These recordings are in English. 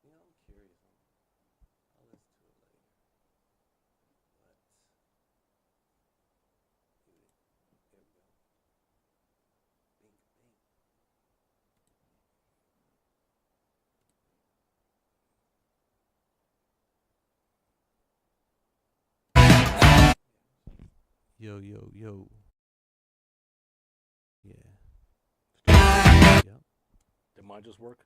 You know, I'm curious. I'll listen to it later. But here we go. Bing, bing. Yo, yo, yo. Yeah. Yep. Did mine just work?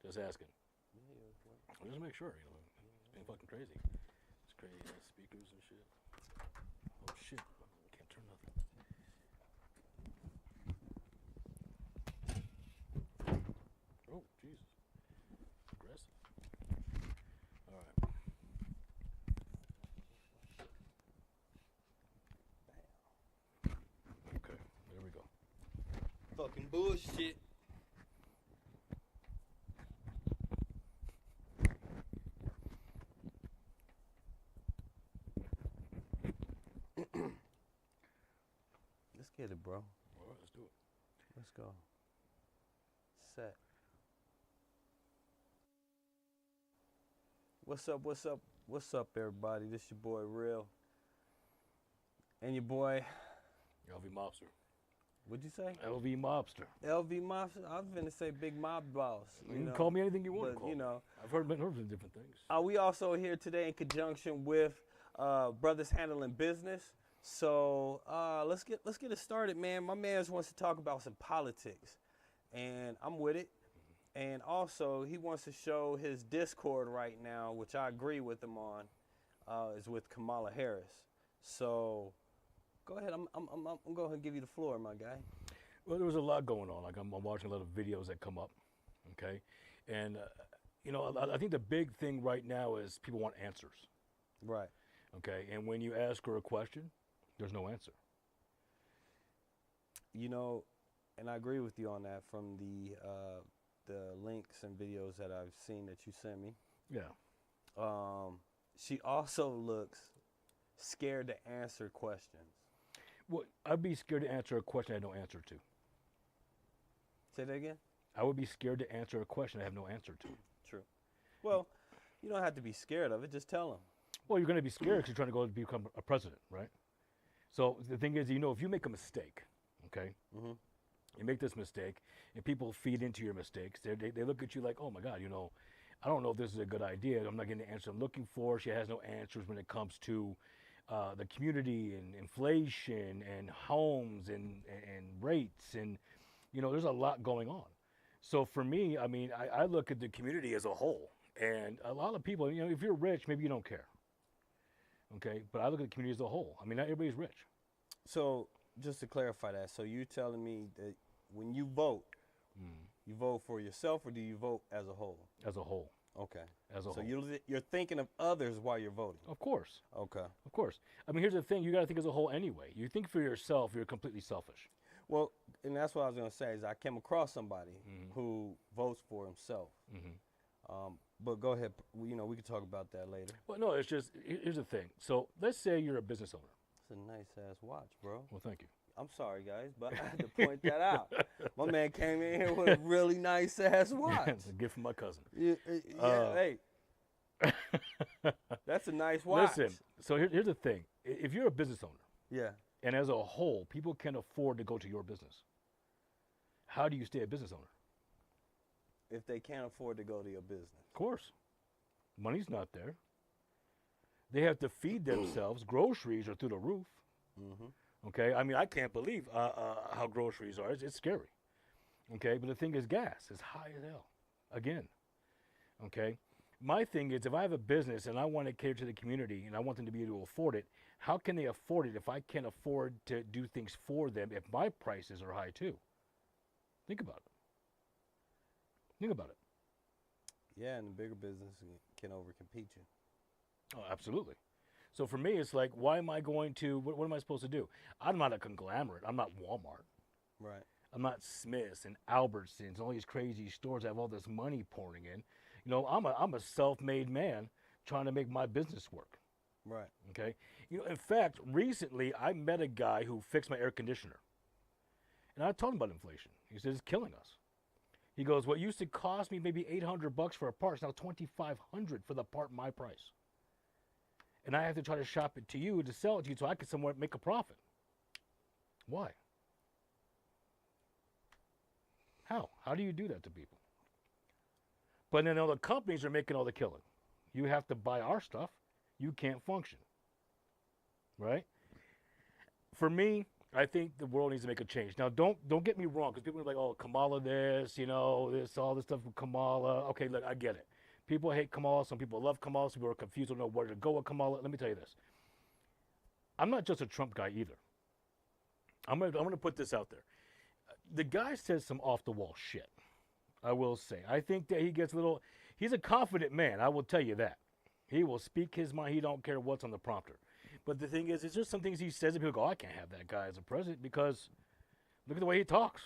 Just asking. Yeah, yeah, I'll just make sure, it's being fucking crazy. It's crazy speakers and shit. Oh shit. Can't turn nothing. Oh, Jesus. Aggressive. Alright. Okay, there we go. fucking bullshit. Let's get it, bro. Alright, let's do it. Let's go. Set. What's up, what's up, what's up, everybody? This your boy, Real. And your boy, LV Mobster. what'd you say? LV Mobster. LV Mob? I was finna say Big Mob Boss. You can call me anything you want to but, call you me. know. I've heard of different things. We also here today in conjunction with Brothers Handling Business. So let's get it started, man. My man wants to talk about some politics, and I'm with it. And also, he wants to show his Discord right now, which I agree with him on, is with Kamala Harris. So go ahead. I'm going to give you the floor, my guy. Well, there was a lot going on. Like I'm watching a lot of videos that come up, okay? And, I think the big thing right now is people want answers, Right. okay? And when you ask her a question, there's no answer. You know, and I agree with you on that from the links and videos that I've seen that you sent me. Yeah. She also looks scared to answer questions. Well, I'd be scared to answer a question I have no answer to. Say that again? I would be scared to answer a question I have no answer to. True. Well, you don't have to be scared of it. Just tell them. Well, you're going to be scared because you're trying to go become a president, right? So the thing is, if you make a mistake, okay, Mm-hmm. you make this mistake, and people feed into your mistakes. They look at you like, oh my God, I don't know if this is a good idea. I'm not getting the answer I'm looking for. She has no answers when it comes to the community and inflation and homes and rates and there's a lot going on. So for me, I look at the community as a whole, and a lot of people, if you're rich, maybe you don't care. Okay, but I look at the community as a whole. Not everybody's rich. So just to clarify that, so you telling me that when you vote, you vote for yourself or do you vote as a whole? As a whole. Okay. As a whole. So you're thinking of others while you're voting. Of course. Okay. Of course. Here's the thing. You got to think as a whole anyway. You think for yourself, you're completely selfish. Well, and that's what I was going to say is I came across somebody who votes for himself. But go ahead. We can talk about that later. Well, no, it's just, here's the thing. So let's say you're a business owner. It's a nice ass watch, bro. Well, thank you. I'm sorry, guys, but I had to point that out. My man came in here with a really nice ass watch. It's a gift from my cousin. Yeah, hey. That's a nice watch. Listen, so here's the thing. If you're a business owner, Yeah. and as a whole, people can't afford to go to your business, how do you stay a business owner? If they can't afford to go to your business. Of course. Money's not there. They have to feed themselves. Groceries are through the roof. Okay? I can't believe how groceries are. It's scary. Okay? But the thing is, gas is high as hell. Again. Okay? My thing is, if I have a business and I want to cater to the community and I want them to be able to afford it, how can they afford it if I can't afford to do things for them if my prices are high too? Think about it. Think about it. Yeah, and the bigger business can overcompete you. Oh, absolutely. So for me, it's like, why am I going to, what am I supposed to do? I'm not a conglomerate. I'm not Walmart. Right. I'm not Smith's and Albertsons and all these crazy stores that have all this money pouring in. You know, I'm a self-made man trying to make my business work. Right. Okay. You know, in fact, recently I met a guy who fixed my air conditioner, and I told him about inflation. He says it's killing us. He goes, what used to cost me maybe $800 for a part is now $2,500 for the part my price, and I have to try to shop it to you to sell it to you so I can somewhat make a profit. Why? How? How do you do that to people? But then all the companies are making all the killing. You have to buy our stuff. You can't function. Right? For me, I think the world needs to make a change. Now, don't get me wrong, because people are like, oh, Kamala this, you know, this, all this stuff with Kamala. Okay, look, I get it. People hate Kamala. Some people love Kamala. Some people are confused, don't know where to go with Kamala. Let me tell you this. I'm not just a Trump guy either. I'm gonna put this out there. The guy says some off-the-wall shit, I will say. I think that he gets a little, he's a confident man, I will tell you that. He will speak his mind. He don't care what's on the prompter. But the thing is, there's some things he says that people go, oh, I can't have that guy as a president because look at the way he talks,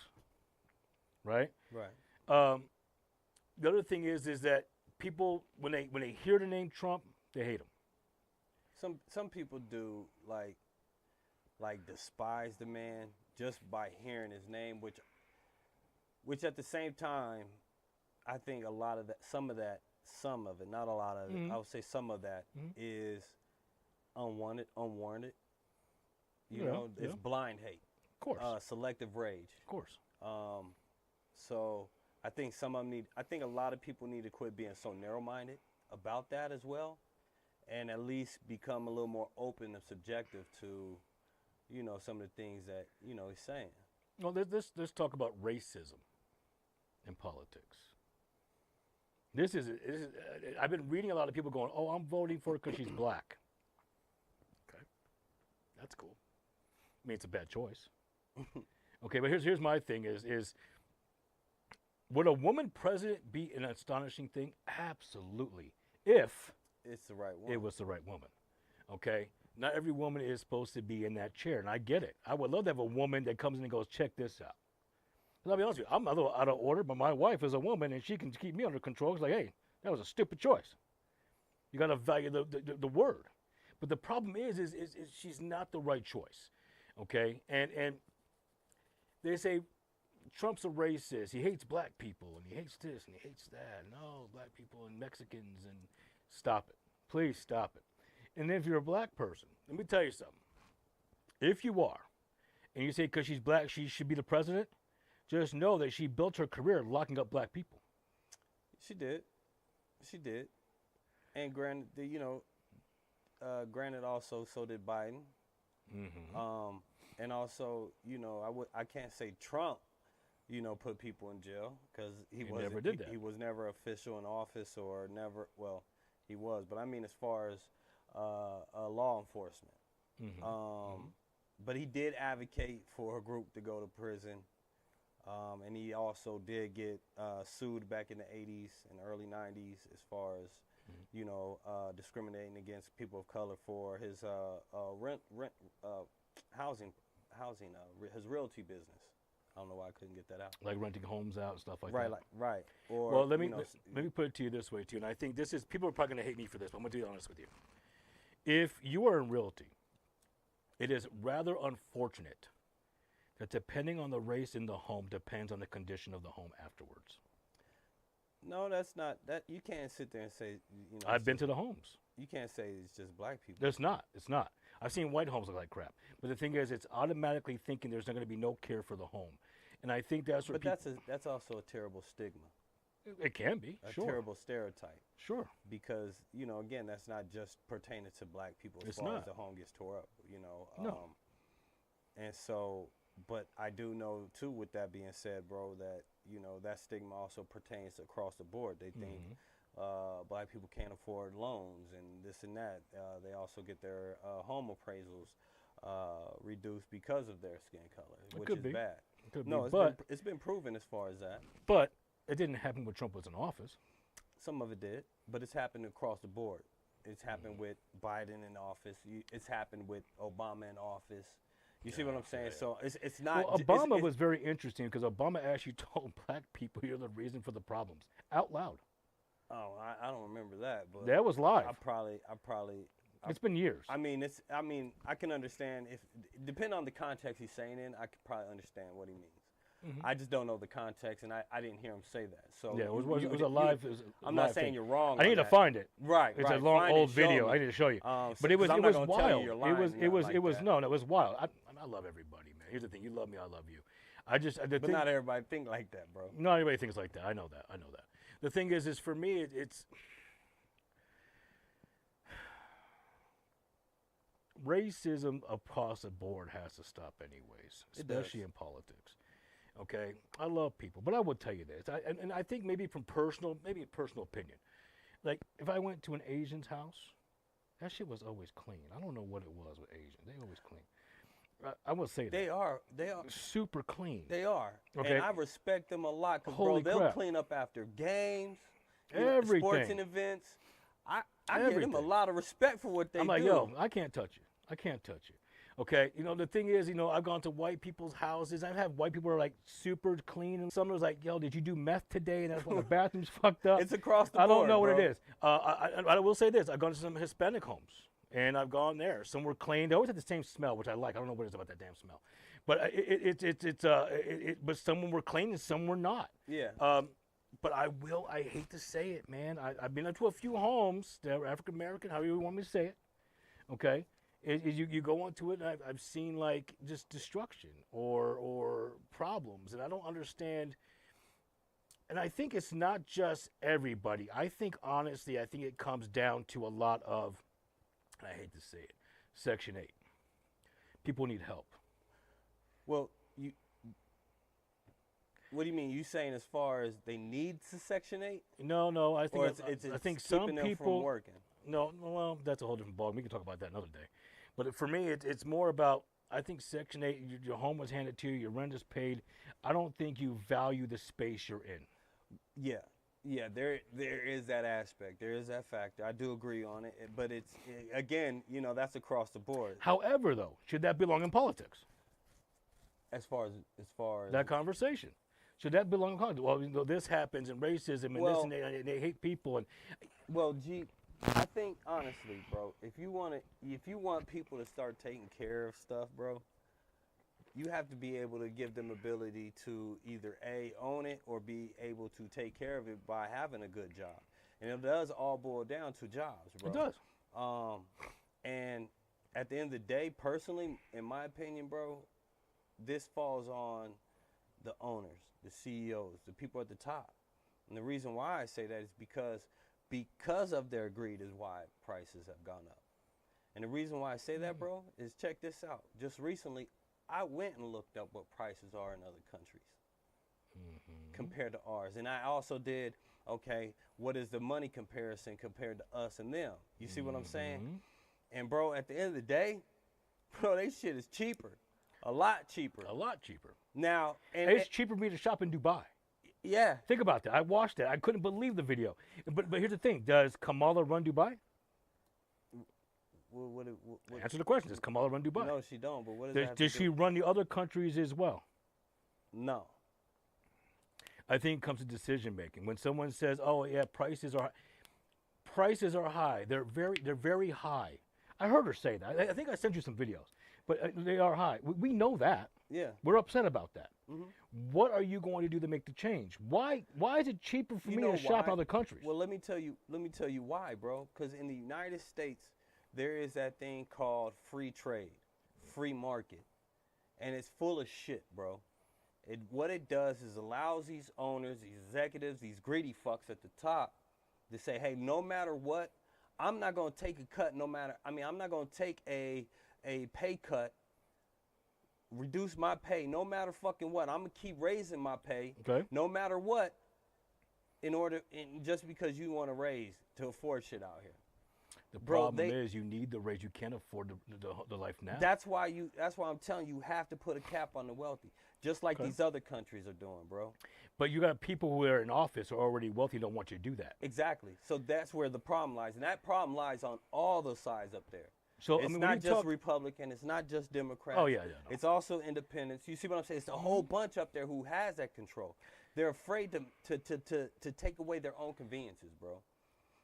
right? Right. The other thing is that people, when they hear the name Trump, they hate him. Some people do like despise the man just by hearing his name, which at the same time, I think a lot of that, some of it, not a lot of it, I would say some of that is unwarranted. You know, it's blind hate. Of course. Selective rage. Of course. So I think I think a lot of people need to quit being so narrow-minded about that as well, and at least become a little more open and subjective to, you know, some of the things that, you know, he's saying. Well, let's talk about racism in politics. This is I've been reading a lot of people going, oh, I'm voting for her because she's black. Okay, that's cool. I mean, it's a bad choice. Okay, but here's my thing is would a woman president be an astonishing thing? Absolutely, if It's the right one. it was the right woman. Okay, not every woman is supposed to be in that chair, and I get it. I would love to have a woman that comes in and goes, check this out. And I'll be honest with you, I'm a little out of order, but my wife is a woman, and she can keep me under control. It's like, hey, that was a stupid choice. You got to value the word. But the problem is she's not the right choice. Okay, and they say Trump's a racist. He hates black people, and he hates this, and he hates that. No, black people and Mexicans, and stop it. Please stop it. And if you're a black person, let me tell you something. If you are, and you say because she's black she should be the president, just know that she built her career locking up black people. She did. And granted, granted also, so did Biden. Mm-hmm. And also, you know, I can't say Trump, you know, put people in jail because he never did that. He was never official in office or never. Well, he was, but I mean, as far as law enforcement. Mm-hmm. But he did advocate for a group to go to prison. And he also did get sued back in the 80s and early 90s as far as, you know, discriminating against people of color for his his realty business. I don't know why I couldn't get that out. Like renting homes out and stuff like Right, that. right. Or, well, let me put it to you this way too, and I think this is, people are probably going to hate me for this, but I'm going to be honest with you. If you are in realty, it is rather unfortunate that depending on the race in the home depends on the condition of the home afterwards. No, that's not that. You can't sit there and say, you know. I've been to the homes. You can't say it's just black people. It's not. I've seen white homes look like crap. But the thing is, it's automatically thinking there's not going to be no care for the home. And I think that's what But that's also a terrible stigma. It can be, A sure. terrible stereotype. Sure. Because, you know, again, that's not just pertaining to black people as It's far not. as the home gets tore up, you know. No. And so, but I do know, too, with that being said, bro, that, you know, that stigma also pertains across the board. They think Black people can't afford loans and this and that. They also get their home appraisals reduced because of their skin color, which is bad. No, it's been proven as far as that. But it didn't happen when Trump was in office. Some of it did, but it's happened across the board. It's happened with Biden in office. It's happened with Obama in office. You see what I'm saying? So it's not. Well, Obama was very interesting because Obama actually told black people you're the reason for the problems out loud. Oh, I don't remember that, but that was live. I probably. It's been years. I mean, I can understand if depending on the context he's saying in, I could probably understand what he means. I just don't know the context, and I didn't hear him say that. So yeah, it was a live. I'm not saying you're wrong. I need to find it. Right, it's a long old video. I need to show you. But it was wild. It was no, it was wild. I love everybody, man. Here's the thing: you love me, I love you. But not everybody think like that, bro. Not everybody thinks like that. I know that. The thing is for me, it's racism across the board has to stop anyways, especially in politics. Okay, I love people, but I would tell you this, and I think maybe personal opinion. Like if I went to an Asian's house, that shit was always clean. I don't know what it was with Asians; they always clean. I will say that they are super clean. They are, okay. And I respect them a lot because bro, they'll clean up after games, everything, sports and events. I give them a lot of respect for what they do. I'm like, yo, I can't touch it. I can't touch it. Okay, the thing is, I've gone to white people's houses. I've had white people who are like super clean, and someone was like, "Yo, did you do meth today?" And that's why the bathroom's fucked up. It's across the board. I don't know bro. what it is. I will say this: I've gone to some Hispanic homes, and I've gone there. Some were clean. They always have the same smell, which I like. I don't know what it is about that damn smell, but but some were clean and some were not. Yeah. But I hate to say it, man. I've been to a few homes that are African American, however you want me to say it. Okay. You go into it, and I've seen like just destruction or problems, and I don't understand. And I think it's not just everybody. I think honestly, I think it comes down to a lot of, and I hate to say it, Section 8. People need help. Well, what do you mean? You saying as far as they need to Section 8? No. I think I think some them people from working. No, well, that's a whole different ballgame. We can talk about that another day. But for me, it's more about, I think Section 8, your home was handed to you, your rent is paid. I don't think you value the space you're in. Yeah, there is that aspect. There is that factor. I do agree on it. But again, that's across the board. However, though, should that belong in politics? As far as that conversation. Should that belong in politics? Well, this happens and racism and this and they hate people. Well, G, I think honestly, bro, if you want people to start taking care of stuff, bro, you have to be able to give them ability to either A, own it, or be able to take care of it by having a good job. And it does all boil down to jobs, bro. It does. And at the end of the day, personally, in my opinion, bro, this falls on the owners, the CEOs, the people at the top. And the reason why I say that is because of their greed is why prices have gone up. And the reason why I say that, bro, is check this out. Just recently, I went and looked up what prices are in other countries compared to ours. And I also did, what is the money comparison compared to us and them? You see what I'm saying? And, bro, at the end of the day, bro, they shit is cheaper. A lot cheaper. A lot cheaper. Now, it's cheaper for me to shop in Dubai. Yeah. Think about that. I watched it. I couldn't believe the video. But here's the thing. Does Kamala run Dubai? What, answer the question. Does Kamala run Dubai? No, she don't. But what does does she run the other countries as well? No. I think it comes to decision making. When someone says, "Oh yeah, prices are high," they're very high. I heard her say that. I think I sent you some videos, but they are high. We know that. Yeah. We're upset about that. What are you going to do to make the change? Why is it cheaper for me to shop in other countries? Well, let me tell you why, bro. Because in the United States, there is that thing called free trade, free market, and it's full of shit, bro. What it does is allows these owners, these executives, these greedy fucks at the top to say, hey, no matter what, I'm not going to take a cut I'm not going to take a pay cut, reduce my pay, no matter fucking what. I'm going to keep raising my pay, no matter what, just because you want to raise to afford shit out here. The Bro, problem is you need the raise. You can't afford the life now. That's why I'm telling you have to put a cap on the wealthy, just like Okay. these other countries are doing, bro. But you got people who are in office who are already wealthy don't want you to do that. Exactly. So that's where the problem lies, and that problem lies on all the sides up there. So It's I mean, not when you just talk, Republican. It's not just Democrat. Oh, yeah, no. It's also independents. You see what I'm saying? It's a whole bunch up there who has that control. They're afraid to take away their own conveniences, bro.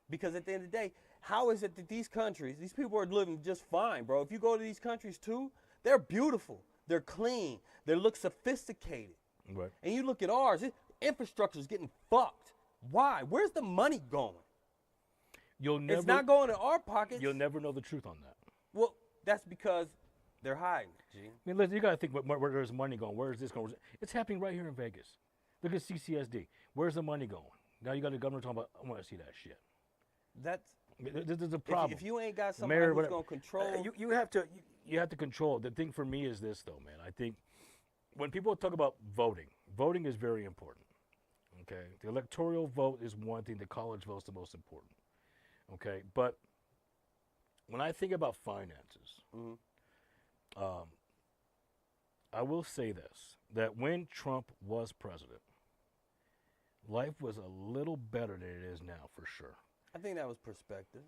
Because at the end of the day, how is it that these people are living just fine, bro? If you go to these countries too, they're beautiful. They're clean. They look sophisticated. Right. And you look at ours, infrastructure is getting fucked. Why? Where's the money going? It's not going to our pockets. You'll never know the truth on that. Well, that's because they're hiding, G. I mean, listen, you got to think where there's money going. Where is this going? It's happening right here in Vegas. Look at CCSD. Where's the money going? Now you got the governor talking about, I want to see that shit. That's There's a problem. if you ain't got somebody Mayor, who's whatever. gonna control. You have to control. The thing for me is this, though, man. I think when people talk about voting is very important. Okay, the electoral vote is one thing. The college vote is the most important. Okay, but when I think about finances, I will say this: that when Trump was president, life was a little better than it is now, for sure. I think that was perspective.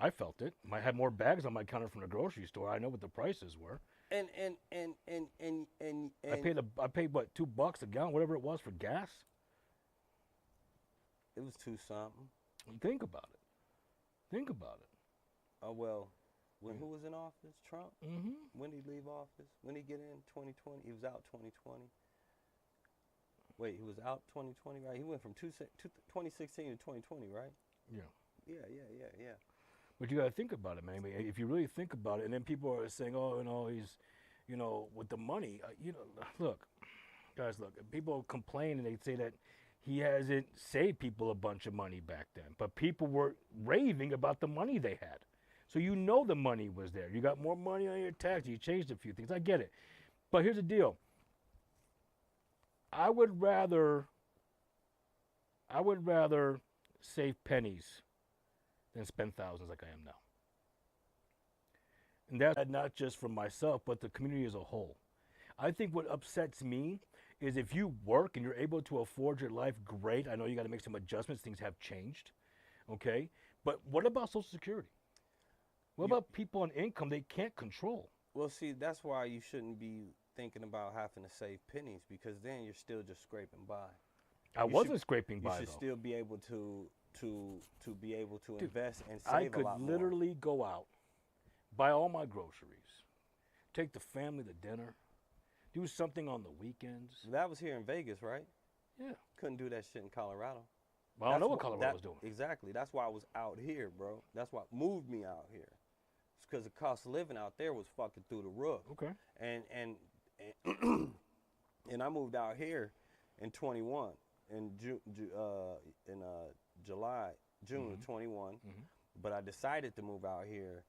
I felt it. I had more bags on my counter from the grocery store. I know what the prices were. And I paid what, $2 a gallon, whatever it was, for gas. it was two something. Think about it. Think about it. Oh well, who was in office? Trump. Mm-hmm. When did he leave office? When did he get in? 2020. He was out 2020. Wait, he was out 2020, right? He went from 2016 to 2020, right? Yeah. Yeah. But you got to think about it, man. I mean, if you really think about it, and then people are saying, oh, he's, with the money. Look, guys, people complain and they say that he hasn't saved people a bunch of money back then. But people were raving about the money they had. So the money was there. You got more money on your tax. You changed a few things. I get it. But here's the deal. I would rather save pennies than spend thousands like I am now. And that's not just for myself, but the community as a whole. I think what upsets me is if you work and you're able to afford your life, great. I know you got to make some adjustments. Things have changed, okay? But what about Social Security? What about people on income they can't control? Well, see, that's why you shouldn't be thinking about having to save pennies, because then you're still just scraping by. I wasn't scraping by, You should though. still be able to be able to invest and save I a could lot more. literally go out, buy all my groceries, take the family to dinner, do something on the weekends. That was here in Vegas, right? Yeah. Couldn't do that shit in Colorado. Well, I don't know what Colorado was doing. Exactly. That's why I was out here, bro. That's what moved me out here. It's because the cost of living out there was fucking through the roof. Okay. And I moved out here in 21, in June of 21. Mm-hmm. But I decided to move out here,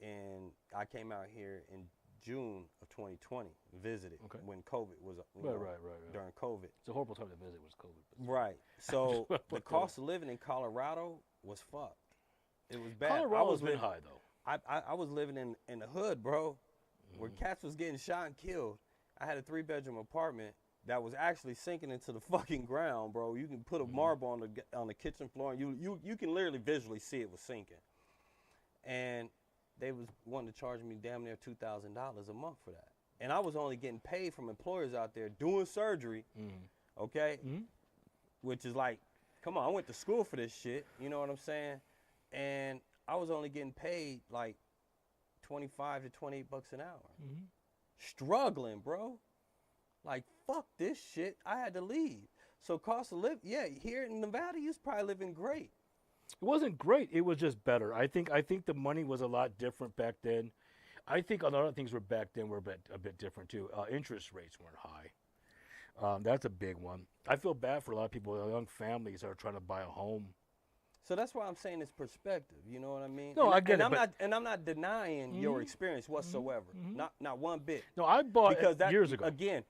and I came out here in June of 2020, visited when COVID was Right. during COVID. It's a horrible time to visit was COVID. Right. So the cost of living in Colorado was fucked. It was bad. Colorado's been high, though. I was living in the hood, bro, where cats was getting shot and killed. I had a 3-bedroom apartment that was actually sinking into the fucking ground, bro. You can put a marble on the kitchen floor, and you can literally visually see it was sinking. And they was wanting to charge me damn near $2,000 a month for that. And I was only getting paid from employers out there doing surgery, okay? Which is like, come on, I went to school for this shit, you know what I'm saying? And I was only getting paid like $25 to $28 an hour. Struggling, bro. Like, fuck this shit. I had to leave. So cost of living, yeah, here in Nevada, you was probably living great. It wasn't great. It was just better. I think the money was a lot different back then. I think a lot of things were back then were a bit different too. Interest rates weren't high. That's a big one. I feel bad for a lot of people, young families that are trying to buy a home. So that's why I'm saying it's perspective. You know what I mean? No, I get it. I'm not denying your experience whatsoever. Not one bit. No, I bought because years ago. Again,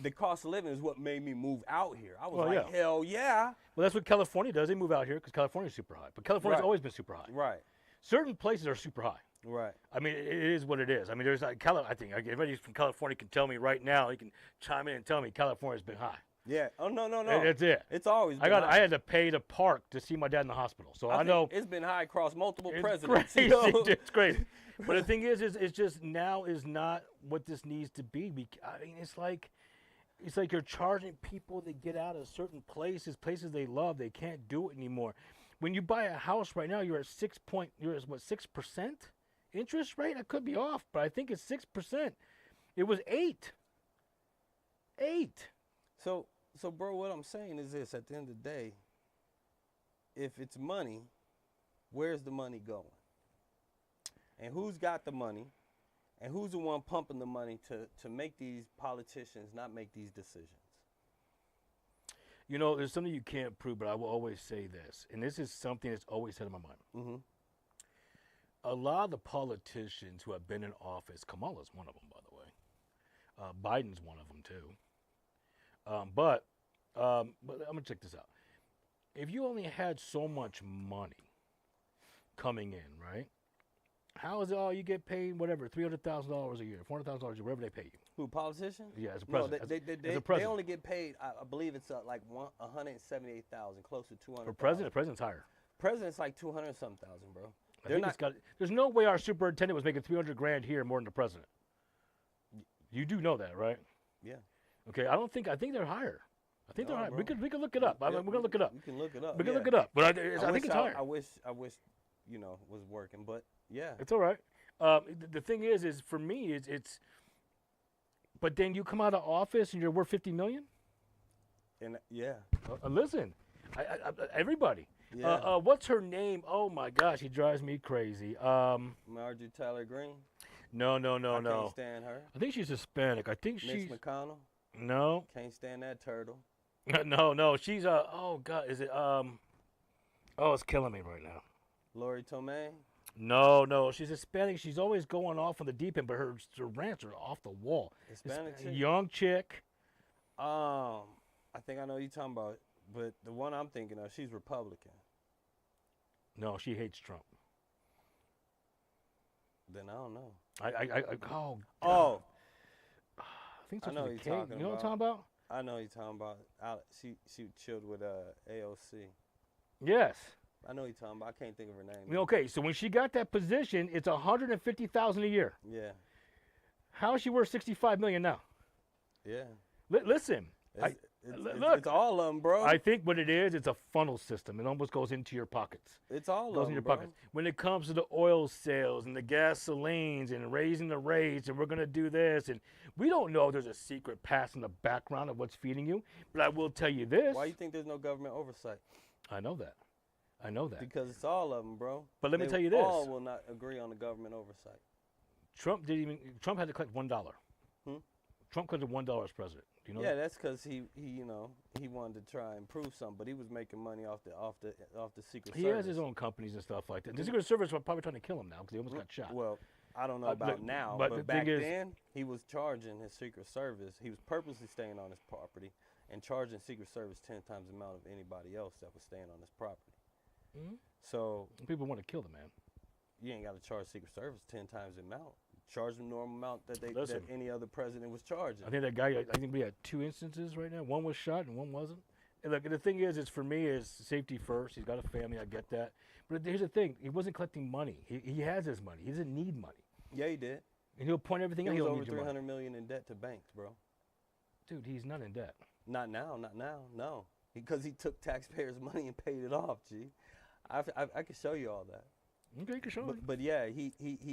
the cost of living is what made me move out here. I was Well, like, yeah. hell yeah. Well, that's what California does. They move out here because California's super high. But California's Right. always been super high. Right. Certain places are super high. Right. I mean, it is what it is. I mean, there's like I think everybody from California can tell me right now. He can chime in and tell me California's been high. Yeah. Oh no. That's it. It's always been high. I had to pay to park to see my dad in the hospital. So I think know it's been high across multiple it's presidents. crazy. You know? It's crazy. But the thing is it's just now is not what this needs to be. I mean, it's like you're charging people to get out of certain places they love. They can't do it anymore. When you buy a house right now, you're at 6% interest rate? I could be off, but I think it's 6%. It was 8. So bro, what I'm saying is this: at the end of the day, if it's money, where's the money going? And who's got the money? And who's the one pumping the money to make these politicians not make these decisions? You know, there's something you can't prove, but I will always say this, and this is something that's always set in my mind. Mm-hmm. A lot of the politicians who have been in office, Kamala's one of them, by the way. Biden's one of them, too. But I'm going to check this out. If you only had so much money coming in, right? How is it, you get paid, whatever, $300,000 a year, $400,000 a year, whatever they pay you? Who, politicians? Yeah, as a president. No, as a they president. only get paid, I believe it's like 178,000, close to 200,000. For president, president's higher. President's like 200-something thousand, bro. There's no way our superintendent was making $300,000 here more than the president. You do know that, right? Yeah. Okay, I think they're higher. I think they're higher. Bro. We could look it up. We're gonna look it up. You can look it up. We can look it up. But I think it's higher. I wish, was working, but yeah. It's all right. The thing is for me, it's. But then you come out of office and you're worth $50 million. And yeah. Listen, everybody. Yeah. What's her name? Oh my gosh, he drives me crazy. Marjorie Taylor Greene. No. I can't stand her. I think she's Hispanic. I think Mitch she's. McConnell. No. Can't stand that turtle. No. She's Oh God, is it Oh, it's killing me right now. Lori Tomei. No. She's Hispanic. She's always going off on the deep end, but her rants are off the wall. Hispanic chick? Young chick. I think I know who you're talking about, but the one I'm thinking of, she's Republican. No, she hates Trump. Then I don't know. Oh. God. Oh. I think I know it's you're talking You know what I'm about. talking about? I know you're talking about. She chilled with AOC. Yes. I know you're talking about. I can't think of her name. Okay, so when she got that position, it's $150,000 a year. Yeah. How is she worth $65 million now? Yeah. Listen. Look, it's all of them, bro. I think what it is, it's a funnel system. It almost goes into your pockets. It's all It goes of in them, your bro. pockets. When it comes to the oil sales and the gasolines and raising the rates and we're going to do this, and we don't know there's a secret pass in the background of what's feeding you, but I will tell you this. Why do you think there's no government oversight? I know that. Because it's all of them, bro. But let me They tell you this. all will not agree on the government oversight. Trump had to collect $1. Trump collected $1 as president. Do you know Yeah, that? that's because he wanted to try and prove something, but he was making money off the Secret Service. He has his own companies and stuff like that. The Secret Service were probably trying to kill him now because he almost got shot. Well, I don't know about but- now, but but the back thing is- then he was charging his Secret Service. He was purposely staying on his property and charging Secret Service 10 times the amount of anybody else that was staying on his property. Mhm. So People want to kill the man. you ain't got to charge Secret Service 10 times the amount. Charge the normal amount that Listen. any other president was charging. I think that guy. I think we had 2 instances right now. One was shot and one wasn't. And look, the thing is for me, is safety first. He's got a family. I get that. But here's the thing: he wasn't collecting money. He has his money. He doesn't need money. Yeah, he did. And he'll point everything He out. was He'll over need your money. $300 million in debt to banks, bro. Dude, he's not in debt. Not now, no. Because he took taxpayers' money and paid it off, G. I can show you all that. Okay, you can show me. But yeah, he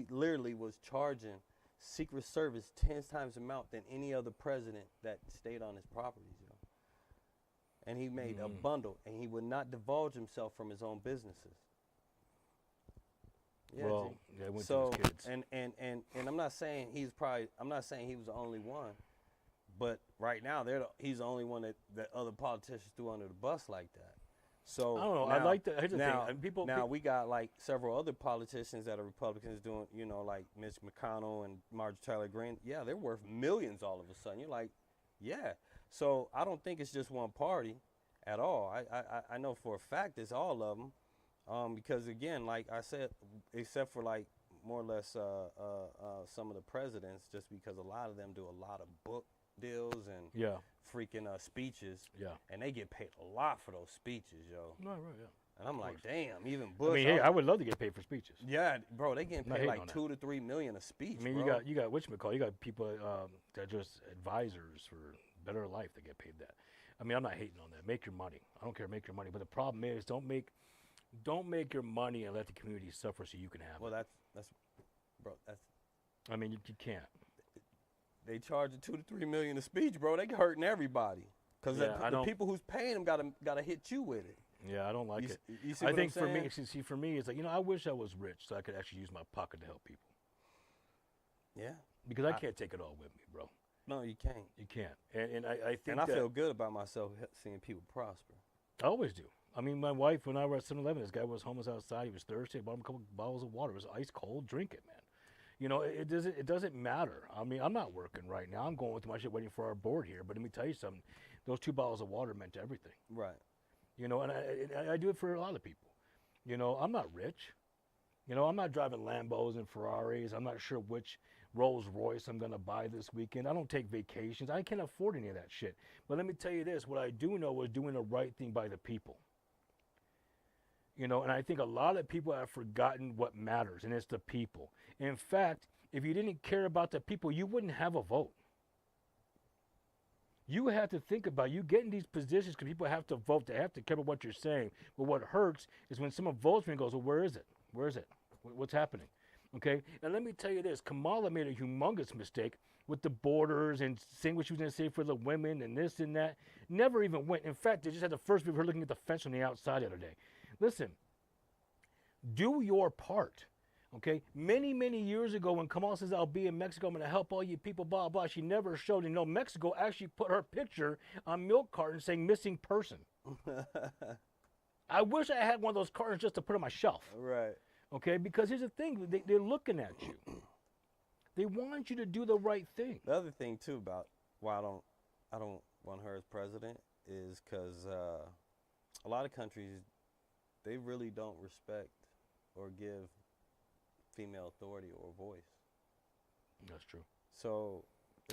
literally was charging Secret Service 10 times the amount than any other president that stayed on his properties, yo. And he made a bundle, and he would not divulge himself from his own businesses. Yeah, Well, G. yeah, it went So to his kids. and I'm not saying he was the only one, but right now he's the only one that other politicians threw under the bus like that. So I don't know. now, I like that. Here's the now, thing. now we got like several other politicians that are Republicans doing, like Mitch McConnell and Marjorie Taylor Greene. Yeah, they're worth millions all of a sudden. You're like, Yeah. So I don't think it's just one party at all. I know for a fact it's all of them. Because again, like I said, except for like more or less some of the presidents, just because a lot of them do a lot of book deals and Yeah. freaking speeches, Yeah. and they get paid a lot for those speeches, yo. Right. Right. Yeah. And I'm Of like, course. damn, even I Bush. mean, hey, I would love to get paid for speeches. Yeah, bro, they getting Not paid hating like on that. 2 to 3 million a speech, I mean, bro. you got whatchamacallit, you got people that are just advisors for better life that get paid that. I mean, I'm not hating on that. Make your money. I don't care. Make your money. But the problem is, don't make your money and let the community suffer so you can have Well, it. that's, bro, that's. I mean, you can't. They charging 2 to 3 million a speech, bro. They hurting everybody. Cause Yeah, I the don't- people who's paying them gotta hit you with it. Yeah, I don't like You, it. you see I what think I'm for me, saying? for me, it's like, I wish I was rich so I could actually use my pocket to help people. Yeah. Because I can't take it all with me, bro. No, you can't. You can't. And I think And I that feel good about myself seeing people prosper. I always do. I mean, my wife, when I was at 7-Eleven, this guy was homeless outside. He was thirsty. I bought him a couple bottles of water. It was ice cold. Drink it, man. It doesn't matter. I mean, I'm not working right now. I'm going through my shit waiting for our board here. But let me tell you something. Those 2 bottles of water meant everything. Right. And I do it for a lot of people. I'm not rich. I'm not driving Lambos and Ferraris. I'm not sure which Rolls Royce I'm going to buy this weekend. I don't take vacations. I can't afford any of that shit. But let me tell you this. What I do know is doing the right thing by the people. And I think a lot of people have forgotten what matters, and it's the people. In fact, if you didn't care about the people, you wouldn't have a vote. You have to think about you get in these positions because people have to vote. They have to care about what you're saying. But what hurts is when someone votes for me and goes, well, where is it? Where is it? What's happening? Okay? And let me tell you this. Kamala made a humongous mistake with the borders and saying what she was going to say for the women and this and that. Never even went. In fact, they just had the first view of her looking at the fence from the outside the other day. Listen, do your part. Okay, many, many years ago when Kamala says, I'll be in Mexico, I'm going to help all you people, blah, blah, she never showed. Mexico actually put her picture on milk cartons saying missing person. I wish I had one of those cartons just to put on my shelf. Right. Okay, because here's the thing, they're looking at you. They want you to do the right thing. The other thing too about why I don't want her as president is because a lot of countries, they really don't respect or give female authority or voice. That's true. So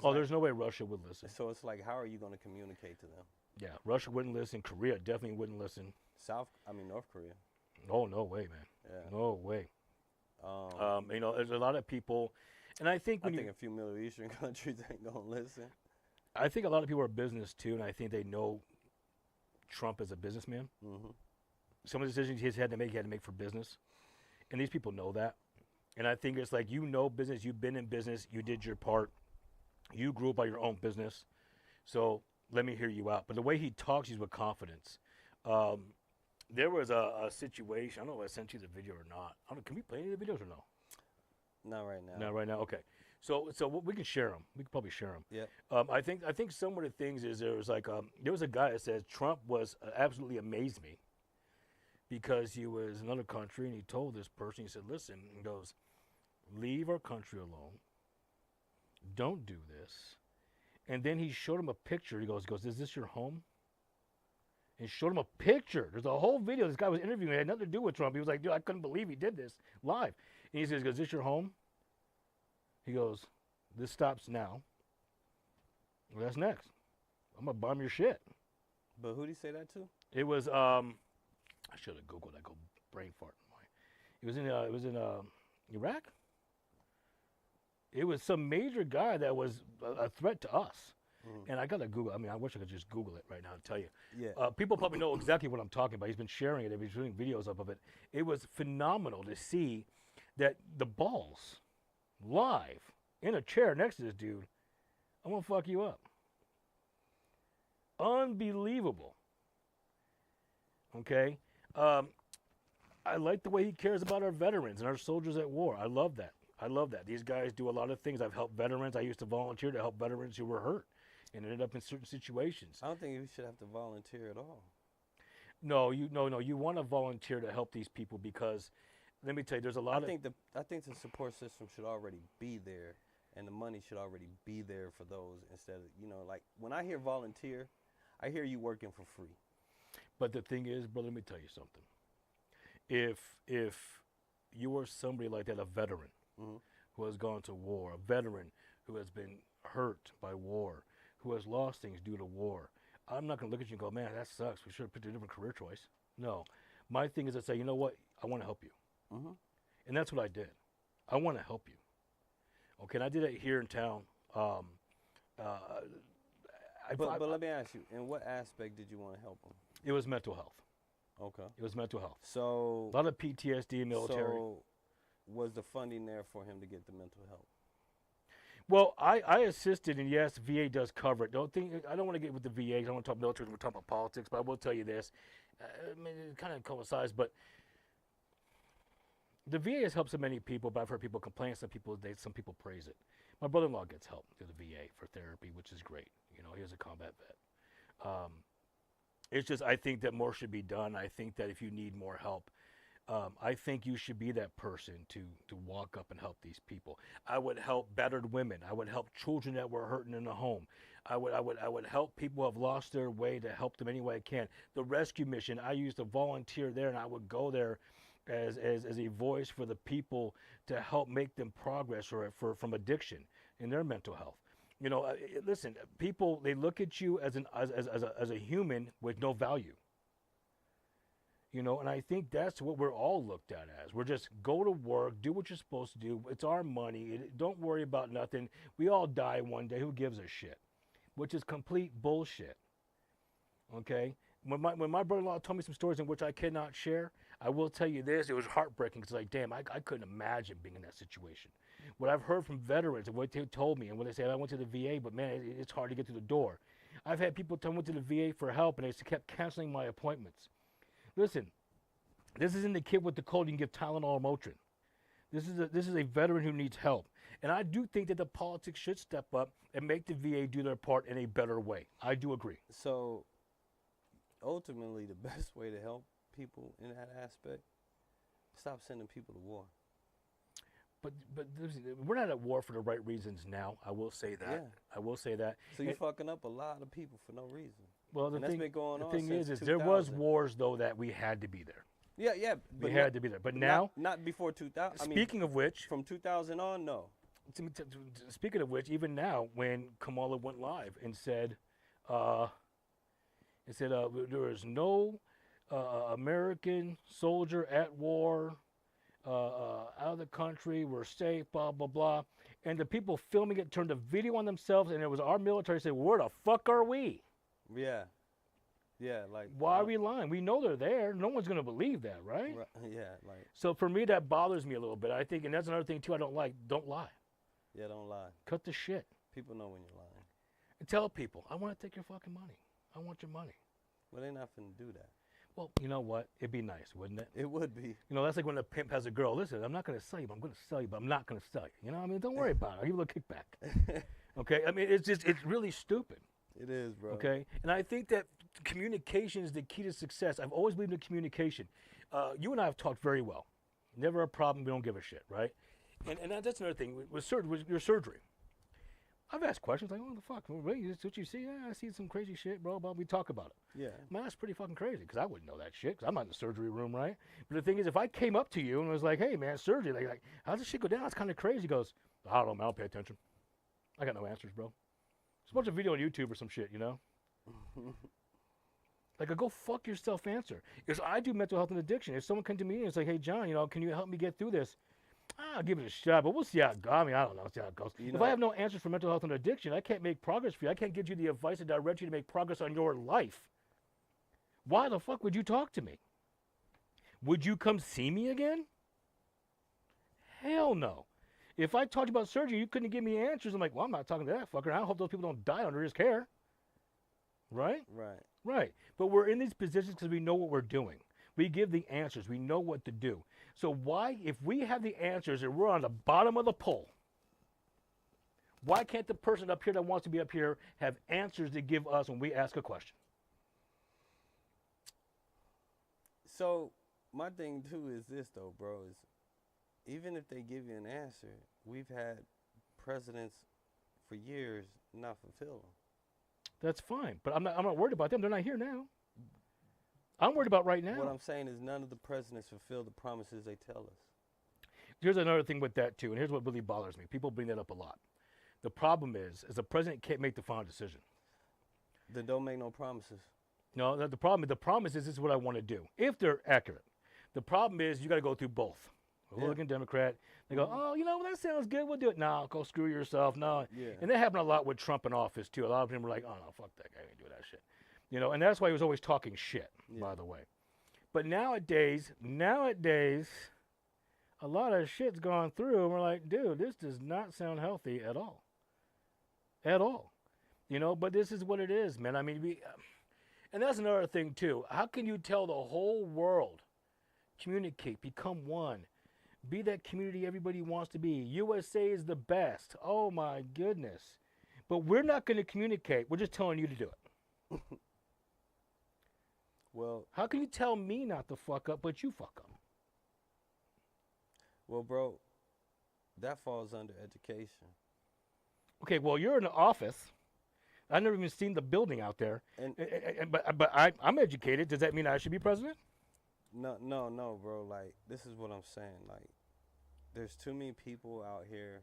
There's no way Russia would listen. So it's like, how are you going to communicate to them? Yeah, Russia wouldn't listen. Korea definitely wouldn't listen. North Korea. Oh, no way, man. Yeah. No way. There's a lot of people, and I think I think a few Middle Eastern countries ain't going to listen. I think a lot of people are business too, and I think they know Trump as a businessman. Mm-hmm. Some of the decisions he had to make for business, and these people know that. And I think it's like, business, you've been in business, you did your part, you grew up by your own business, so let me hear you out. But the way he talks, he's with confidence. There was a situation, I don't know if I sent you the video or not. Can we play any of the videos or no? Not right now. Not right now, okay. So we can share them. We can probably share them. Yeah. I think some of the things is there was a guy that says Trump was absolutely amazed me because he was in another country and he told this person, he said, listen, he goes, leave our country alone. Don't do this. And then he showed him a picture. He goes, is this your home? And showed him a picture. There's a whole video. This guy was interviewing. It had nothing to do with Trump. He was like, dude, I couldn't believe he did this live. And he says, is this your home? He goes, this stops now. Well, that's next. I'm going to bomb your shit. But who did he say that to? It was, I should have Googled that. Go brain fart. It was in Iraq. It was some major guy that was a threat to us. Mm. And I got to Google. I mean, I wish I could just Google it right now and tell you. Yeah. People probably know exactly what I'm talking about. He's been sharing it. He's doing videos of it. It was phenomenal to see that the balls live in a chair next to this dude. I'm going to fuck you up. Unbelievable. Okay? I like the way he cares about our veterans and our soldiers at war. I love that. These guys do a lot of things. I've helped veterans. I used to volunteer to help veterans who were hurt and ended up in certain situations. I don't think you should have to volunteer at all. No. You want to volunteer to help these people because, let me tell you, there's a lot I think the support system should already be there, and the money should already be there for those instead of, like when I hear volunteer, I hear you working for free. But the thing is, brother, let me tell you something. If you are somebody like that, a veteran Mm-hmm. who has gone to war, a veteran who has been hurt by war, who has lost things due to war, I'm not going to look at you and go, man, that sucks. We should have picked a different career choice. No. My thing is to say, you know what? I want to help you. Mm-hmm. And that's what I did. I want to help you. Okay, and I did it here in town. But let me ask you, in what aspect did you want to help them? It was mental health. Okay. It was mental health. So A lot of PTSD in military. So was the funding there for him to get the mental help? Well, I assisted, and yes, VA does cover it. I don't want to get with the VA. I don't want to talk military. We're talking about politics, but I will tell you this. I mean, it kind of coincides, but the VA has helped so many people. But I've heard people complain. Some people praise it. My brother-in-law gets help through the VA for therapy, which is great. He was a combat vet. It's just I think that more should be done. I think that if you need more help, I think you should be that person to walk up and help these people. I would help battered women. I would help children that were hurting in the home. I would help people who have lost their way, to help them any way I can. The rescue mission, I used to volunteer there, and I would go there as a voice for the people to help make them progress from addiction in their mental health. Listen, people, they look at you as a human with no value. And I think that's what we're all looked at as. We're just go to work, do what you're supposed to do. It's our money. Don't worry about nothing. We all die one day. Who gives a shit? Which is complete bullshit. Okay? When my brother-in-law told me some stories in which I cannot share, I will tell you this. It was heartbreaking because, like, damn, I couldn't imagine being in that situation. What I've heard from veterans and what they told me, and when they said I went to the VA, but, man, it's hard to get through the door. I've had people tell me I went to the VA for help, and they kept canceling my appointments. Listen, this isn't the kid with the cold you can give Tylenol or Motrin. This is a veteran who needs help. And I do think that the politics should step up and make the VA do their part in a better way. I do agree. So ultimately, the best way to help people in that aspect, stop sending people to war. But we're not at war for the right reasons now. I will say that. Yeah. I will say that. So you're fucking up a lot of people for no reason. Well, the that's been going on thing since is 2000. there was wars, though, that we had to be there. Yeah. We had to be there. But now, not before 2000. Speaking of which, from 2000 on, no. Speaking of which, even now, when Kamala went live and said, there is no American soldier at war, out of the country, we're safe, blah, blah, blah. And the people filming it turned a video on themselves, and it was our military saying, where the fuck are we? Yeah. Yeah, like. Why are we lying? We know they're there. No one's going to believe that, right? Yeah, like. So for me, that bothers me a little bit. I think, and that's another thing, too, I don't like. Don't lie. Yeah, don't lie. Cut the shit. People know when you're lying. And tell people, I want to take your fucking money. I want your money. Well, they're not finna do that. Well, you know what? It'd be nice, wouldn't it? It would be. That's like when a pimp has a girl. Listen, I'm not going to sell you, but I'm going to sell you, but I'm not going to sell you. Don't worry about it. I'll give you a little kickback. Okay? It's really stupid. It is, bro. Okay? And I think that communication is the key to success. I've always believed in communication. You and I have talked very well. Never a problem. We don't give a shit, right? And that's another thing. With your surgery, I've asked questions like, what the fuck? What you see? Yeah, I see some crazy shit, bro. But we talk about it. Yeah. Man, that's pretty fucking crazy because I wouldn't know that shit because I'm not in the surgery room, right? But the thing is, if I came up to you and was like, hey, man, surgery, like how's this shit go down? It's kind of crazy. He goes, I don't know, man. I don't pay attention. I got no answers, bro. There's a bunch of video on YouTube or some shit, Like a go fuck yourself answer. Because I do mental health and addiction. If someone comes to me and it's like, hey, John, can you help me get through this? I'll give it a shot, but we'll see how it goes. I don't know. See how it goes. If I have no answers for mental health and addiction, I can't make progress for you. I can't give you the advice and direct you to make progress on your life. Why the fuck would you talk to me? Would you come see me again? Hell no. If I talked about surgery, you couldn't give me answers. I'm like, well, I'm not talking to that fucker. I hope those people don't die under his care. Right? Right. Right. But we're in these positions because we know what we're doing. We give the answers. We know what to do. So why, if we have the answers and we're on the bottom of the pole, why can't the person up here that wants to be up here have answers to give us when we ask a question? So my thing too is this though, bro, is even if they give you an answer, we've had presidents for years not fulfill them. That's fine, but I'm not worried about them. They're not here now. I'm worried about right now. What I'm saying is none of the presidents fulfill the promises they tell us. Here's another thing with that too, and here's what really bothers me. People bring that up a lot. The problem is the president can't make the final decision. Then don't make no promises. No, the problem is this is what I want to do, if they're accurate. The problem is you got to go through both. Republican, Democrat. They go, oh, you know, that sounds good. We'll do it. No, go screw yourself. No. Yeah. And that happened a lot with Trump in office too. A lot of them were like, oh no, fuck that guy. I ain't do that shit. You know, and that's why he was always talking shit, by the way. But nowadays, a lot of shit's gone through, and we're like, dude, this does not sound healthy at all. At all. You know, but this is what it is, man. I mean, and that's another thing too. How can you tell the whole world, communicate, become one, be that community everybody wants to be? USA is the best. Oh my goodness. But we're not going to communicate. We're just telling you to do it. Well, how can you tell me not to fuck up, but you fuck up? Well, bro, that falls under education. Okay, well, you're in the office. I've never even seen the building out there. But I'm educated. Does that mean I should be president? No, bro. Like, this is what I'm saying. Like, there's too many people out here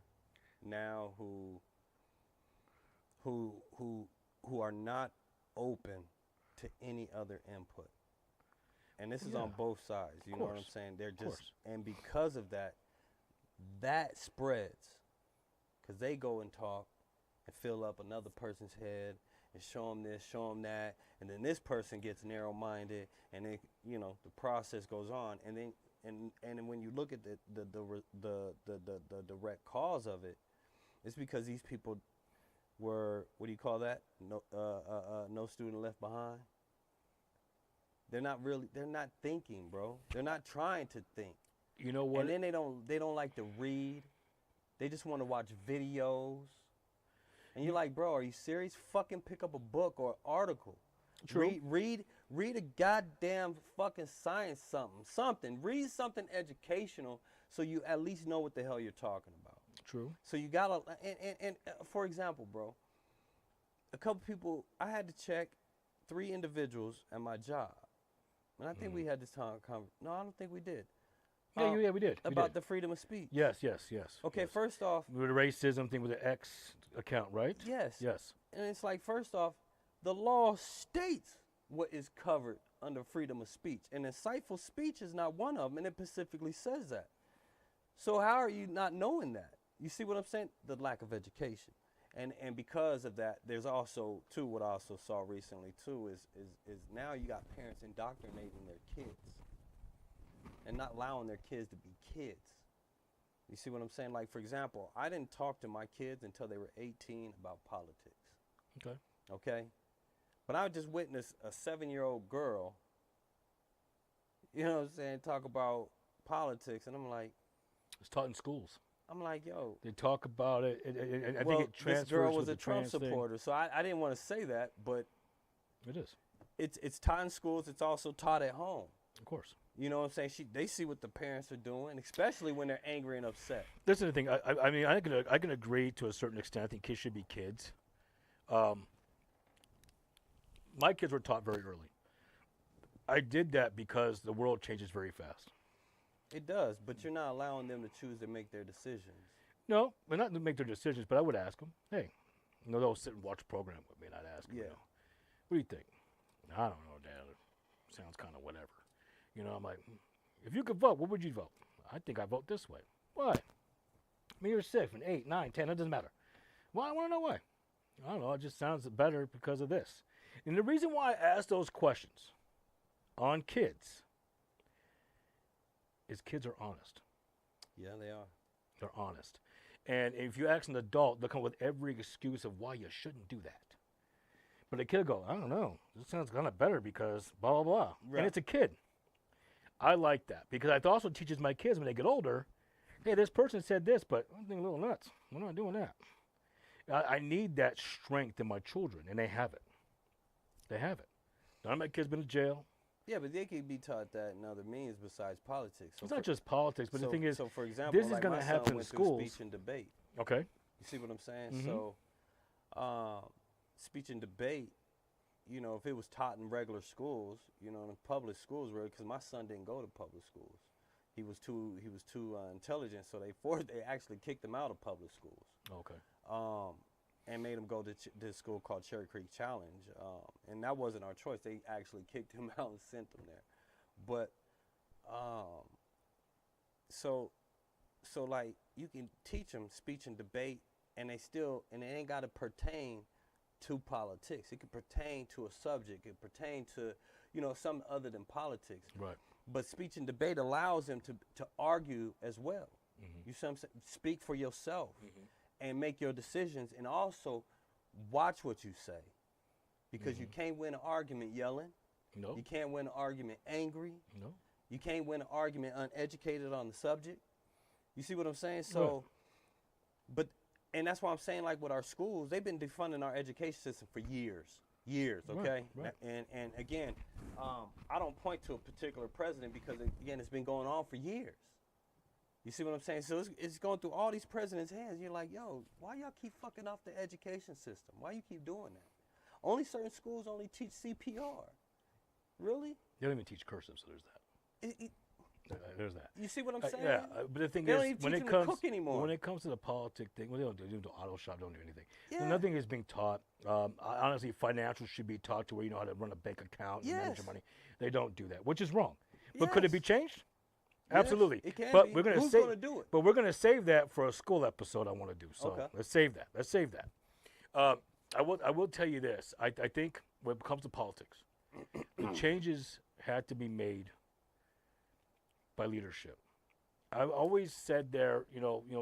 now who are not open to any other input. And this is on both sides. You know what I'm saying? They're just, and because of that, that spreads. Because they go and talk and fill up another person's head and show them this, show them that, and then this person gets narrow-minded, and then, you know, the process goes on. And then, and when you look at the direct cause of it, it's because these people were, what do you call that? No student left behind. They're not thinking, bro. They're not trying to think. You know what? And then they don't like to read. They just want to watch videos. And you're like, bro, are you serious? Fucking pick up a book or article. True. Read a goddamn fucking science something. Read something educational so you at least know what the hell you're talking about. True. So you gotta, and for example, bro, a couple people, I had to check 3 individuals at my job. And I think we had this time. No, I don't think we did. Yeah, we did. About the freedom of speech. Yes. Okay, yes. First off. With the racism thing with the X account, right? Yes. Yes. And it's like, first off, the law states what is covered under freedom of speech. And insightful speech is not one of them, and it specifically says that. So how are you not knowing that? You see what I'm saying? The lack of education. And because of that, there's also, too, what I also saw recently, too, is now you got parents indoctrinating their kids and not allowing their kids to be kids. You see what I'm saying? Like, for example, I didn't talk to my kids until they were 18 about politics. Okay? But I just witnessed a 7-year-old girl, you know what I'm saying, talk about politics, and I'm like. It's taught in schools. I'm like, yo. They talk about it. I think it transfers. This girl was with a Trump supporter, so I didn't want to say that, but. It is. It's taught in schools. It's also taught at home. Of course. You know what I'm saying? They see what the parents are doing, especially when they're angry and upset. This is the thing. I mean, I can agree to a certain extent. I think kids should be kids. My kids were taught very early. I did that because the world changes very fast. It does, but you're not allowing them to choose to make their decisions. No, they're not to make their decisions, but I would ask them, hey, you know, they'll sit and watch a program with me, and I'd ask them, you know, what do you think? I don't know, Dad. It sounds kind of whatever. You know, I'm like, if you could vote, what would you vote? I think I vote this way. Why? I mean, you're 6, 8, 9, 10, it doesn't matter. Well, I want to know why. I don't know, it just sounds better because of this. And the reason why I ask those questions on kids is kids are honest. Yeah, they are. They're honest. And if you ask an adult, they'll come with every excuse of why you shouldn't do that. But a kid will go, I don't know, this sounds kind of better because blah, blah, blah. Right. And it's a kid. I like that because it also teaches my kids when they get older, hey, this person said this, but I'm thinking a little nuts. We're not doing that. I need that strength in my children, and they have it. They have it. None of my kids been to jail. Yeah, but they could be taught that in other means besides politics. So it's not just politics, but the thing is, so for example, this is going to happen in schools. Speech and debate. Okay. You see what I'm saying? Mhm. So, speech and debate, you know, if it was taught in regular schools, you know, in public schools, really, because my son didn't go to public schools. He was too intelligent, so they actually kicked him out of public schools. Okay. Um, and made him go to this school called Cherry Creek Challenge, and that wasn't our choice. They actually kicked him out and sent him there. But um, so like you can teach them speech and debate, and it ain't got to pertain to politics. It could pertain to a subject. It pertain to, you know, something other than politics. Right. But speech and debate allows them to argue as well. Mhm. You see what I'm saying? Speak for yourself Mhm. and make your decisions, and also watch what you say, because you Mhm. can't win an argument yelling. No. You can't win an argument angry. No. You can't win an argument uneducated on the subject. You see what I'm saying? So, but, and that's why I'm saying, like with our schools, they've been defunding our education system for years, okay? Right. And again, I don't point to a particular president because, again, it's been going on for years. You see what I'm saying? So it's going through all these presidents' hands. You're like, yo, why y'all keep fucking off the education system? Why you keep doing that? Only certain schools only teach CPR. Really? They don't even teach cursive, so there's that. There's that. You see what I'm saying? Yeah, but the thing They don't is, even when teach it them to comes cook anymore. when it comes to the politic thing, well, they don't do the auto shop, don't do anything. Yeah. Nothing is being taught. Honestly, financials should be taught to where you know how to run a bank account and manage your Yes. money. They don't do that, which is wrong. But could it be Yes. changed? Yes, Absolutely. it can but be. we're gonna Who's save. gonna do it? But we're gonna save that for a school episode I want to do. So Okay. let's save that. I will tell you this. I think when it comes to politics, the changes had to be made by leadership. I've always said you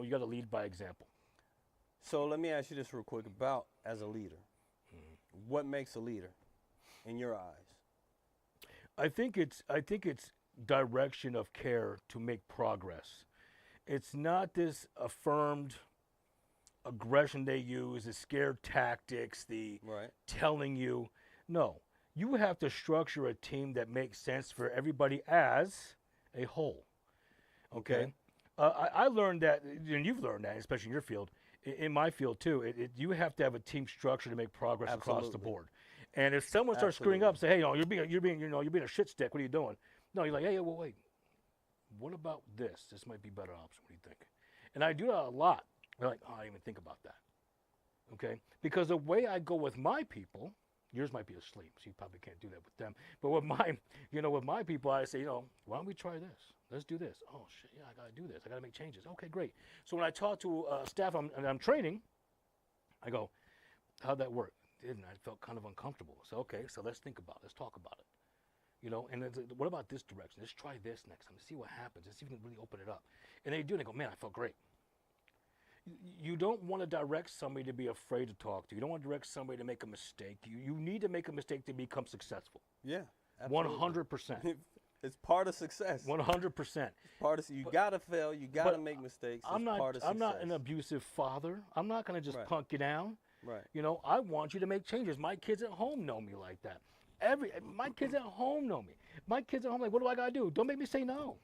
got to lead by example. So let me ask you this real quick about as a leader. Mm-hmm. What makes a leader in your eyes? I think it's direction of care to make progress. It's not this affirmed aggression they use, the scared tactics, the Right. telling you. No, you have to structure a team that makes sense for everybody as a whole. Okay. I learned that, and you've learned that, especially in your field, in my field too. You have to have a team structure to make progress across the Absolutely. board. And if someone starts screwing up, say, hey, you're being a shit stick. What are you doing? No, you're like, hey, well, wait. What about this? This might be a better option. What do you think? And I do that a lot. They're like, oh, I didn't even think about that. Okay? Because the way I go with my people, yours might be asleep, so you probably can't do that with them. But with my people, I say, why don't we try this? Let's do this. Oh shit, yeah, I gotta do this. I gotta make changes. Okay, great. So when I talk to staff and I'm training, I go, how'd that work? Didn't I felt kind of uncomfortable. So okay, so let's think about it. Let's talk about it. And then what about this direction? Let's try this next time. Let's see what happens. Let's see if we can really open it up. And they do, and they go, man, I felt great. You don't want to direct somebody to be afraid to talk to. You don't want to direct somebody to make a mistake. You need to make a mistake to become successful. Yeah. Absolutely. 100%. It's part of success. 100%. Part of you gotta fail. You gotta make mistakes. I'm it's part of I'm not success. an abusive father. I'm not going to just Right. punk you down. Right. I want you to make changes. My kids at home know me like that. My kids at home know me. My kids at home like, what do I got to do? Don't make me say no.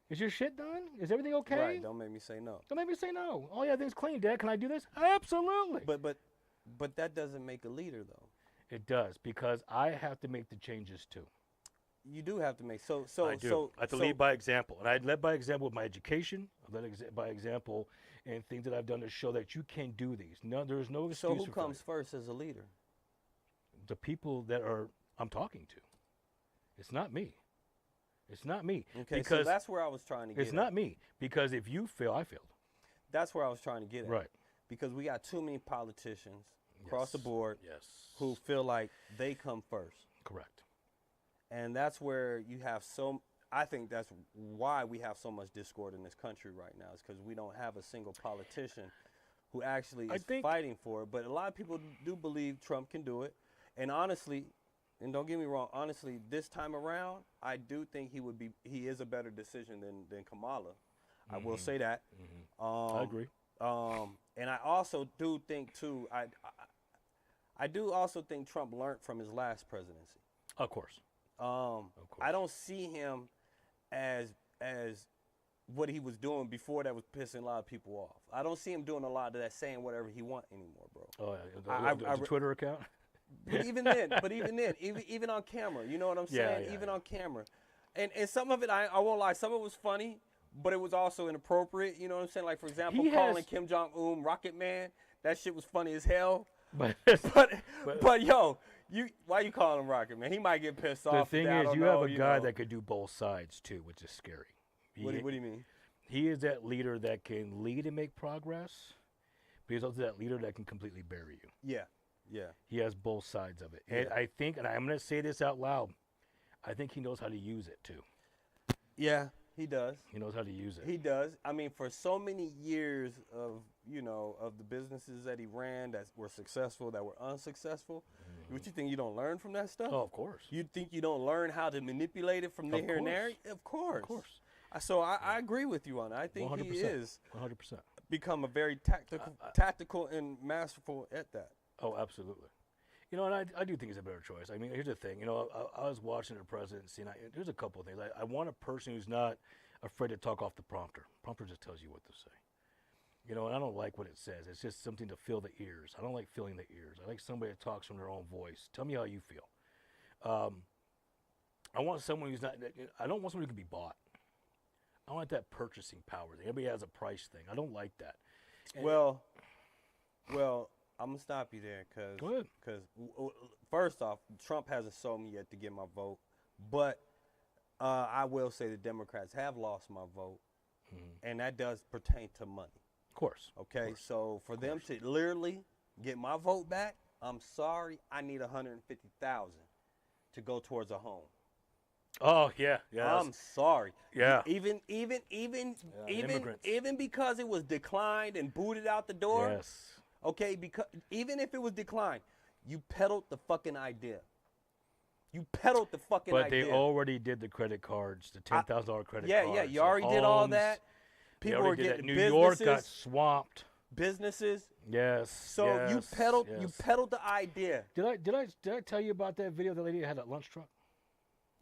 Is your shit done? Is everything okay? Right. Don't make me say no. Don't make me say no. Oh yeah, everything's clean, Dad. Can I do this? Absolutely. But that doesn't make a leader though. It does, because I have to make the changes too. You do have to make I I have to lead by example, and I led by example with my education. I led by example in things that I've done to show that you can do these. No, there is no excuse. So who for comes failure. first as a leader? The people that I'm talking to. It's not me. It's not me. Okay, because so that's where I was trying to get. it's not me, because if you fail, I failed. That's where I was trying to get at. Right. Because we got too many politicians across the Yes. board Yes. who feel like they come first. Correct. And that's where you have I think that's why we have so much discord in this country right now, is because we don't have a single politician who actually is fighting for it. But a lot of people do believe Trump can do it. And honestly, and don't get me wrong, honestly, this time around, I do think he is a better decision than Kamala. I will say that. I agree. And I also do think too, I do also think Trump learned from his last presidency. Of course. I don't see him as what he was doing before that was pissing a lot of people off. I don't see him doing a lot of that, saying whatever he want anymore, bro. Oh, yeah. The Twitter account? But even then, even on camera, you know what I'm Yeah, saying? yeah, Even yeah. on camera. And some of it, I won't lie, some of it was funny, but it was also inappropriate. You know what I'm saying? Like, for example, He calling has- Kim Jong-un Rocket Man. That shit was funny as hell. But But yo, why you calling him Rocket Man? He might get pissed the off. thing I is, don't you know, have a guy know. that could do both sides too, which is scary. What do you mean? He is that leader that can lead and make progress, but he's also that leader that can completely bury you. Yeah, yeah. He has both sides of it. And Yeah. I think, and I'm going to say this out loud, I think he knows how to use it too. Yeah, he does. He knows how to use it. He does. I mean, for so many years of of the businesses that he ran that were successful, that were unsuccessful, what you think you don't learn from that stuff? Oh, of course. You think you don't learn how to manipulate it from there and there? Of course. Of course. So I agree with you on that. I think 100%. he is 100%. become a very tactical and masterful at that. Oh, absolutely. You know, and I do think it's a better choice. I mean, here's the thing. You know, I was watching the presidency, and there's a couple of things. I want a person who's not afraid to talk off the prompter. Prompter just tells you what to say. You know, and I don't like what it says. It's just something to fill the ears. I don't like filling the ears. I like somebody that talks from their own voice. Tell me how you feel. I want someone who's not. I don't want someone who can be bought. I want that purchasing power thing. Everybody has a price thing. I don't like that. And Well, I'm gonna stop you there Go ahead. because first off, Trump hasn't sold me yet to get my vote, but I will say the Democrats have lost my vote, and that does pertain to money. Of course. Okay, so for them to literally get my vote back, I'm sorry, I need 150,000 to go towards a home. Oh yeah, yeah. I'm sorry. Yeah. Even immigrants. even because it was declined and booted out the door. Yes. Okay, because even if it was declined, you peddled the fucking idea. You peddled the fucking But idea. they already did the credit cards, the $10,000 credit yeah, cards. yeah, you the already did all homes. that. They People already were did that. getting New York got businesses. swamped. Businesses. Yes. So yes, you peddled yes. the idea. Did I tell you about that video of the lady that had that lunch truck?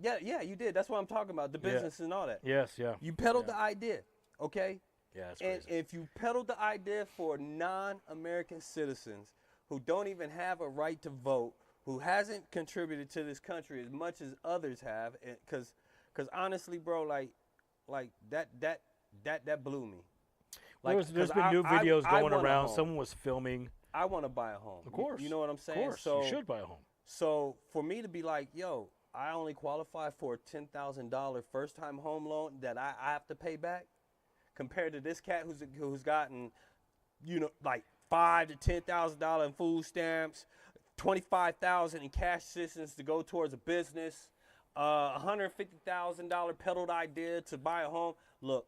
Yeah, you did. That's what I'm talking about. The business and all that. Yes, yeah. You peddled the idea. Okay? Yeah, that's And crazy. if you peddled the idea for non-American citizens who don't even have a right to vote, who hasn't contributed to this country as much as others have, because honestly, bro, like that blew me. Like, There's 'cause been new videos I going want a around. home. Someone was filming. I want to buy a home. Of course. You know what I'm saying? Of course. So You should buy a home. So for me to be like, yo, I only qualify for a $10,000 first-time home loan that I have to pay back, compared to this cat who's gotten, like $5,000 to $10,000 in food stamps, $25,000 in cash assistance to go towards a business, $150,000 peddled idea to buy a home. Look,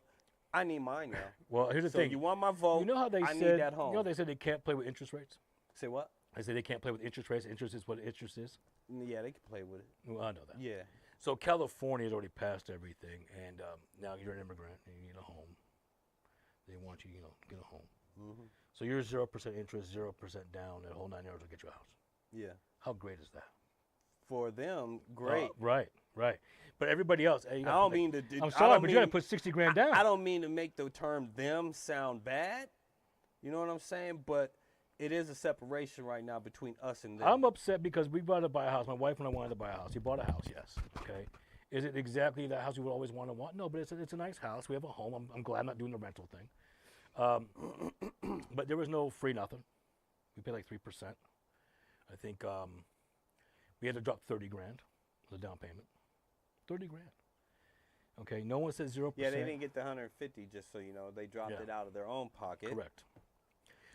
I need mine now. Well, here's the So thing. you want my vote? You know how they I said, need that home. You know how they said they can't play with interest rates? Say what? I said they can't play with interest rates. Interest is what interest is. Yeah, they can play with it. Well, I know that. Yeah. So California has already passed everything, and now you're an immigrant and you need a home. They want you, get a home. Mm-hmm. So you're 0% interest, 0% down, that whole 9 yards will get you a house. Yeah. How great is that? For them, great. Right. But everybody else, hey, I don't mean to. I'm I sorry, don't but mean, you got to put 60 grand down. I don't mean to make the term "them" sound bad. You know what I'm saying? But it is a separation right now between us and them. I'm upset because we wanted to buy a house. My wife and I wanted to buy a house. We bought a house, yes. Okay. Is it exactly the house we would always want? No, but it's a nice house. We have a home. I'm glad I'm not doing the rental thing. But there was no free nothing. We paid like 3%. I think we had to drop 30 grand as a down payment. 30 grand. Okay, no one said 0%. Yeah, they didn't get the 150. Just so you know, they dropped it out of their own pocket. Correct.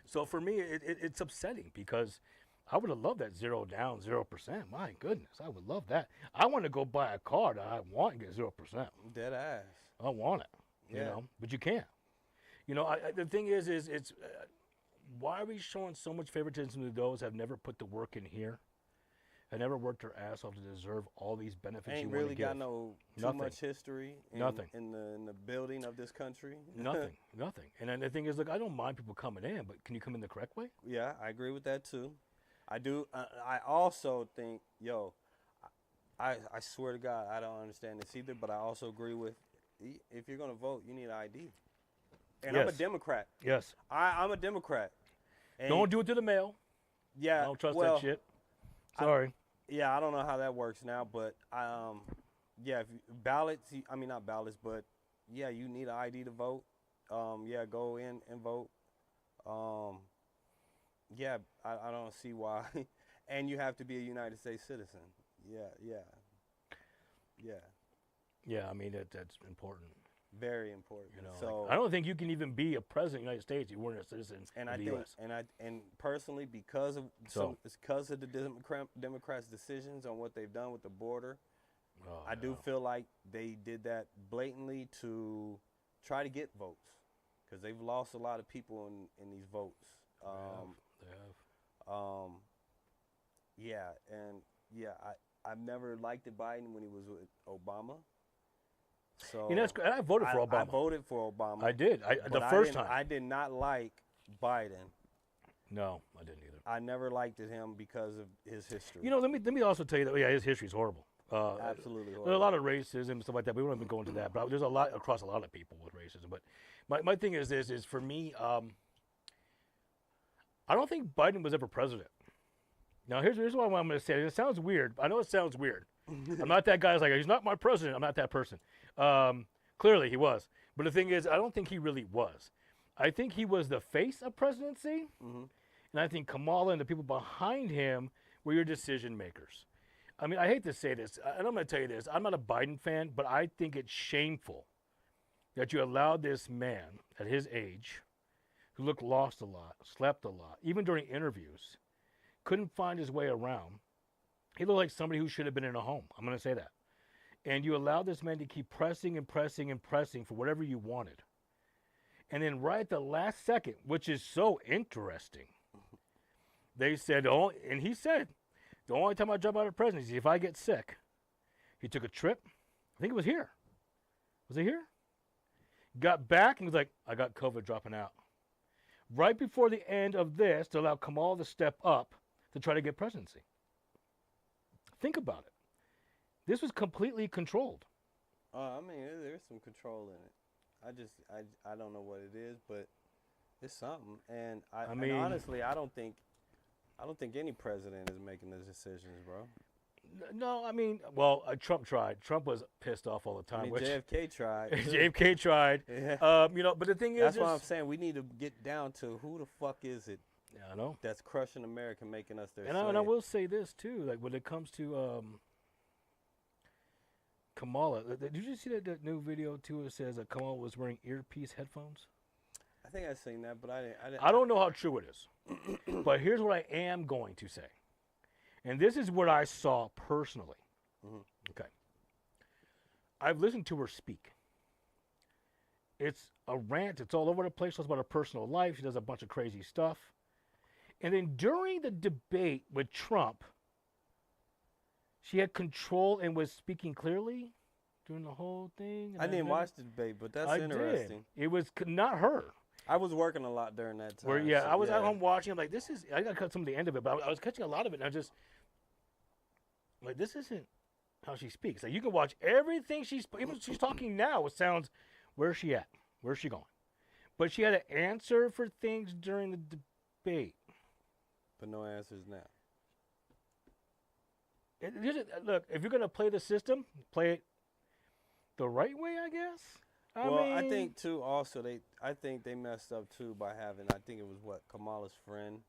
So for me, it's upsetting because I would have loved that 0 down, 0%. My goodness, I would love that. I want to go buy a car that I want and get 0%. Dead ass. I want it, Yeah. but you can't. The thing is it's why are we showing so much favoritism to those that have never put the work in here? I never worked their ass off to deserve all these benefits Ain't you want really to give. got too Nothing. much history in the building of this country. Nothing. And then the thing is, look, I don't mind people coming in, but can you come in the correct way? Yeah, I agree with that too. I do. I also think, I swear to God, I don't understand this either. But I also agree with if you're gonna vote, you need an ID. And I'm a Yes. Democrat. Yes. I'm a Democrat. And Don't do it through the mail. yeah, I don't trust well, that shit. I- Sorry. yeah, I don't know how that works now, but yeah, if ballots, I mean not ballots, but yeah, you need an ID to vote. Yeah, go in and vote. Um, yeah, I don't see why, and you have to be a United States citizen. Yeah, yeah, Yeah, I mean that's important. very important. You know, So like, I don't think you can even be a president of the United States if you weren't a citizen and of I the think U.S. and personally because of because of the Democrats' decisions on what they've done with the border, Oh, I do feel like they did that blatantly to try to get votes because they've lost a lot of people in these votes. They have. Yeah, and yeah, I've never liked Biden when he was with Obama. So You know, and I voted for Obama. I voted for Obama. I did. The but first time. I did not like Biden. No, I didn't either. I never liked him because of his history. You know, let me also tell you that his history is horrible. Absolutely horrible. There's a lot of racism and stuff like that. We won't even go into that, but there's a lot across a lot of people with racism. But my thing is this: is for me, I don't think Biden was ever president. Now here's what I'm going to say. It sounds weird. I know it sounds weird. I'm not that guy who's like, he's not my president. I'm not that person. Clearly he was. But the thing is, I don't think he really was. I think he was the face of presidency. Mm-hmm. And I think Kamala and the people behind him were your decision makers. I mean, I hate to say this, and I'm going to tell you this. I'm not a Biden fan, but I think it's shameful that you allowed this man at his age, who looked lost a lot, slept a lot, even during interviews, couldn't find his way around. He looked like somebody who should have been in a home. I'm going to say that. And you allowed this man to keep pressing and pressing and pressing for whatever you wanted. And then right at the last second, which is so interesting, they said, oh, and he said, the only time I jump out of presidency is if I get sick. He took a trip. I think it was here. Was it here? Got back and was like, I got COVID dropping out. Right before the end of this, to allow Kamala to step up to try to get presidency. Think about it. This was completely controlled. I mean, there's some control in it. I don't know what it is, but it's something. And I mean, and honestly, I don't think any president is making those decisions, bro. No, I mean, well, Trump tried. Trump was pissed off all the time. I mean, JFK tried. JFK tried. Yeah. You know, but the thing is, that's why I'm saying we need to get down to who the fuck is it? Yeah, I know. That's crushing America, making us their and I will say this too, like when it comes to Kamala, did you see that new video too? It says that Kamala was wearing earpiece headphones. I think I've seen that, but I didn't. I don't know how true it is, but here's what I am going to say, and this is what I saw personally. Mm-hmm. Okay, I've listened to her speak. It's a rant. It's all over the place. She talks about her personal life. She does a bunch of crazy stuff. And then during the debate with Trump, she had control and was speaking clearly during the whole thing. I didn't watch the debate, but that's interesting. It was not her. I was working a lot during that time. Where, I was at home watching. I'm like, I got to cut some of the end of it, but I was catching a lot of it, and I just, like, this isn't how she speaks. Like, you can watch everything even she's talking now, it sounds, where's she at? Where's she going? But she had an answer for things during the debate. But no answers now. Look, if you're going to play the system, play it the right way, I guess. I think too. Also, I think they messed up too by having. I think it was Kamala's friend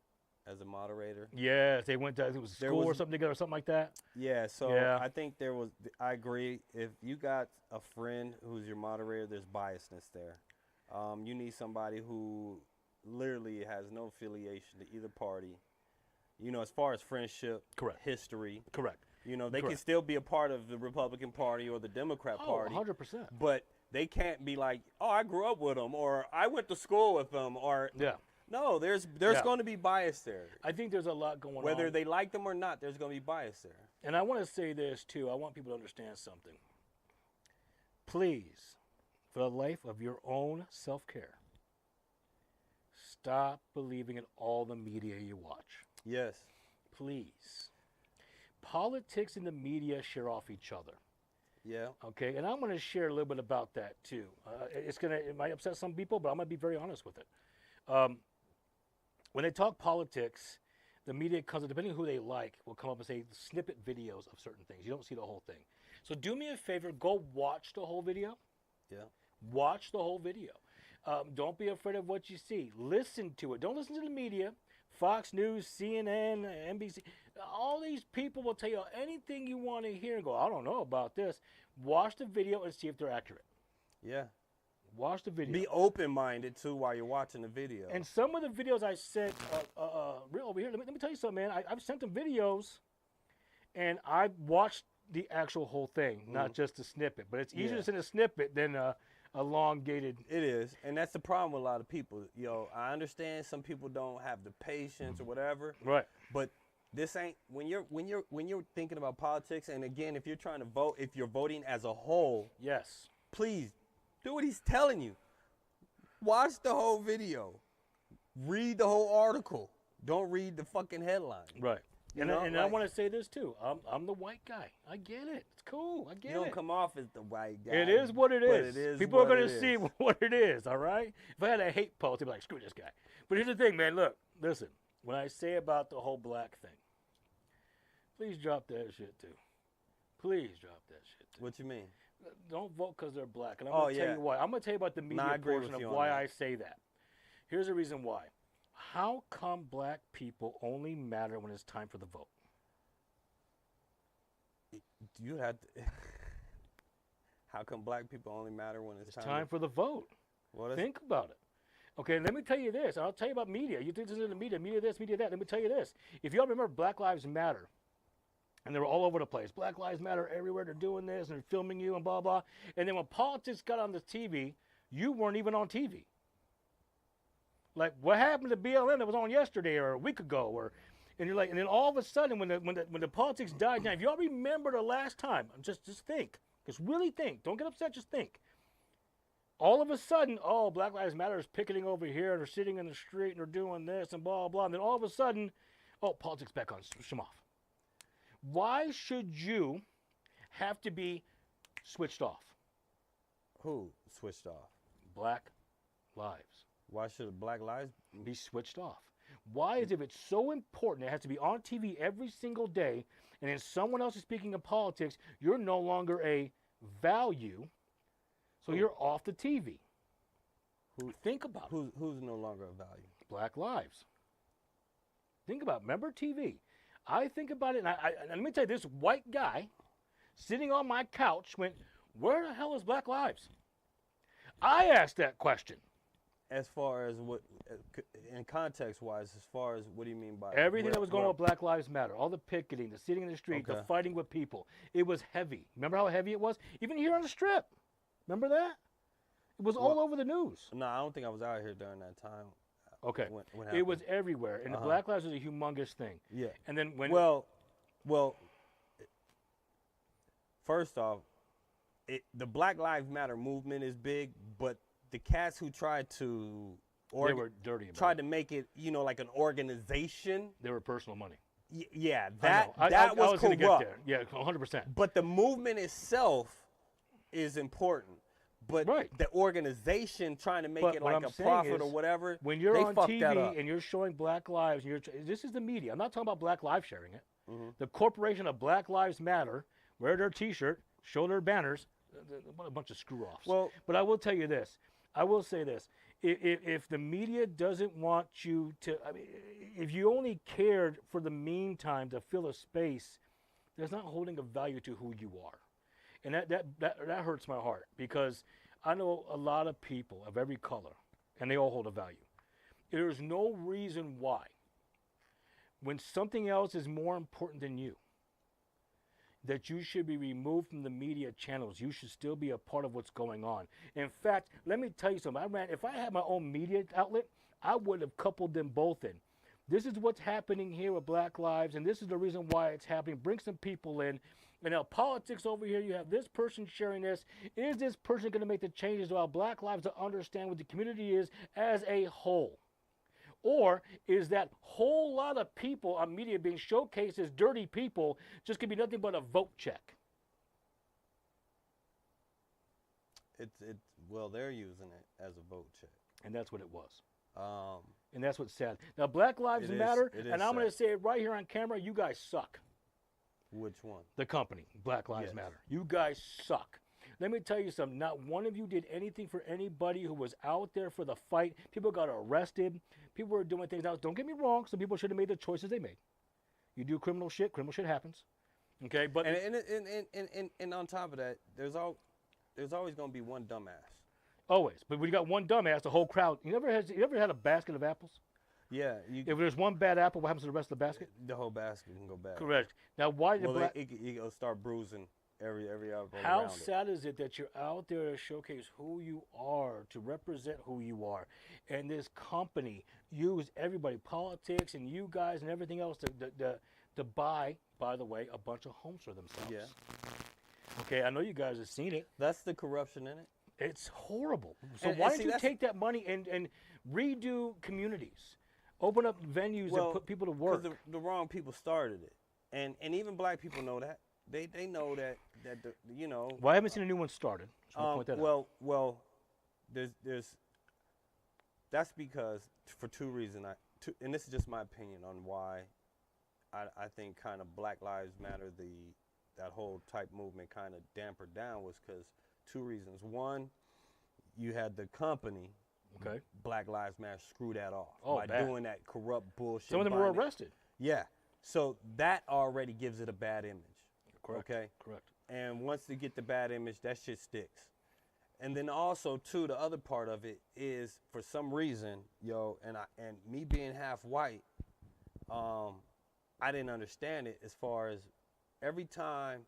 as a moderator. Yes, they went to it was school or something together, or something like that. Yeah. So yeah. I think there was. I agree. If you got a friend who's your moderator, there's biasness there. You need somebody who literally has no affiliation to either party. You know, as far as friendship, correct, history, correct. You know, they can still be a part of the Republican Party or the Democrat Party. 100%. But they can't be like, oh, I grew up with them, or I went to school with them, or no, there's going to be bias there. I think there's a lot going on. Whether they like them or not, there's going to be bias there. And I want to say this too. I want people to understand something. Please, for the life of your own self-care, stop believing in all the media you watch. Yes. Please. Politics and the media share off each other. Yeah. Okay, and I'm going to share a little bit about that too. It might upset some people, but I'm going to be very honest with it. When they talk politics, the media comes, depending on who they like, will come up and say snippet videos of certain things. You don't see the whole thing. So do me a favor, go watch the whole video. Yeah. Watch the whole video. Don't be afraid of what you see. Listen to it. Don't listen to the media. Fox News, CNN, NBC. All these people will tell you anything you want to hear and go, I don't know about this. Watch the video and see if they're accurate. Yeah. Watch the video. Be open-minded too while you're watching the video. And some of the videos I sent over here, let me tell you something, man. I've sent them videos, and I watched the actual whole thing, not just the snippet. But it's easier to send a snippet than elongated. It is, and that's the problem with a lot of people. I understand some people don't have the patience or whatever. Right. But this ain't when you're thinking about politics. And again, if you're trying to vote, if you're voting as a whole, Yes. please do what he's telling you. Watch the whole video. Read the whole article. Don't read the fucking headline. Right. And Like, I want to say this too. I'm the white guy. I get it. It's cool. I get you don't it. come off as the white guy. It is what it but is. it is People are what going it to see is. what it is, all right? If I had a hate post, they'd be like, screw this guy. But here's the thing, man. Look, listen. When I say about the whole black thing, please drop that shit too. Please drop that shit too. What you mean? Don't vote because they're black. And I'm going to tell you why. I'm going to tell you about the media I agree portion with of you on why that. I say that. Here's the reason why. How come black people only matter when it's time for the vote? You had to, how come black people only matter when it's Time for the vote. What is Think about it. Okay, let me tell you this. I'll tell you about media. You think this is the media this, media that. Let me tell you this. If y'all remember Black Lives Matter, and they were all over the place. Black Lives Matter everywhere. They're doing this, and they're filming you and blah, blah. And then when politics got on the TV, you weren't even on TV. Like, what happened to BLM that was on yesterday or a week ago? And you're like, and then all of a sudden, when the politics died down, if y'all remember the last time, just think. Just really think. Don't get upset, just think. All of a sudden, oh, Black Lives Matter is picketing over here, and they're sitting in the street, and they're doing this, and blah, blah. And then all of a sudden, oh, politics back on, switch them off. Why should you have to be switched off? Who switched off? Black lives. Why should Black Lives Be switched off. Why is if it's so important, it has to be on TV every single day, and then someone else is speaking of politics, you're no longer a value, so you're off the TV. Think about it. Who's no longer a value? Black lives. Think about it. Remember TV. I think about it, and let me tell you, this white guy sitting on my couch went, where the hell is Black Lives? I asked that question. As far as what, in context-wise, as far as what do you mean by Everything that was going on with Black Lives Matter, all the picketing, the sitting in the street, the Okay. fighting with people, it was heavy. Remember how heavy it was? Even here on the Strip. Remember that? It was all over the news. No, I don't think I was out here during that time. Okay. When It was everywhere, and the Black Lives was a humongous thing. Yeah. And then when Well, first off, the Black Lives Matter movement is big, but the cats who tried to they were dirty about tried it. to make it, like an organization. They were personal money. Yeah, I know. that I was was gonna corrupt. get there. Yeah, 100%. But the movement itself is important. But Right. the organization trying to make But it what like I'm a saying profit is, or whatever, When you're they on fucked that up. TV and you're showing Black Lives, this is the media. I'm not talking about Black Lives sharing it. Mm-hmm. The corporation of Black Lives Matter wear their T-shirt, show their banners. What a bunch of screw-offs. Well- but I will tell you this. I will say this. If the media doesn't want you to, if you only cared for the meantime to fill a space, there's not holding a value to who you are. And that hurts my heart because I know a lot of people of every color, and they all hold a value. There's no reason why, when something else is more important than you, that you should be removed from the media channels. You should still be a part of what's going on. In fact, let me tell you something. If I had my own media outlet, I would have coupled them both in. This is what's happening here with Black Lives, and this is the reason why it's happening. Bring some people in. And now politics over here, you have this person sharing this. Is this person going to make the changes to our Black lives to understand what the community is as a whole? Or is that whole lot of people on media being showcased as dirty people just going to be nothing but a vote check? Well, they're using it as a vote check. And that's what it was. Um, And that's what's sad. Now, Black Lives Matter, it is and I'm going to sad. say it right here on camera, you guys suck. Which one? The company, Black Lives Yes. Matter. You guys suck. Let me tell you something. Not one of you did anything for anybody who was out there for the fight. People got arrested. People were doing things. Now, don't get me wrong. Some people should have made the choices they made. You do criminal shit happens. Okay, but And on top of that, there's always gonna be one dumbass. always. But when you got one dumbass, the whole crowd. You ever had a basket of apples? Yeah, If there's one bad apple, what happens to the rest of the basket? the whole basket can go bad. Correct. Now, why did Well, Black? it'll start bruising every apple How around it. sad is it that you're out there to showcase who you are, to represent who you are, and this company used everybody, politics and you guys and everything else to buy, by the way, a bunch of homes for themselves. Yeah. Okay, I know you guys have seen it. That's the corruption in it. It's horrible. So And why see, don't you that's- take that money and redo communities, open up venues and put people to work? Because the wrong people started it, and even black people know that. They know that Well, I haven't seen a new one started. Just want to point that out. well, there's that's because for two reasons. And this is just my opinion on why I think kind of Black Lives Matter, that whole type movement kind of dampered down, was because two reasons. One, you had the company, Okay. Black Lives Matter, screw that off Oh, by bad. doing that corrupt bullshit. Some of them were buying it. arrested. Yeah, so that already gives it a bad image. Correct. Okay. Correct. And once they get the bad image, that shit sticks. And then also too, the other part of it is, for some reason, and me being half white, I didn't understand it as far as every time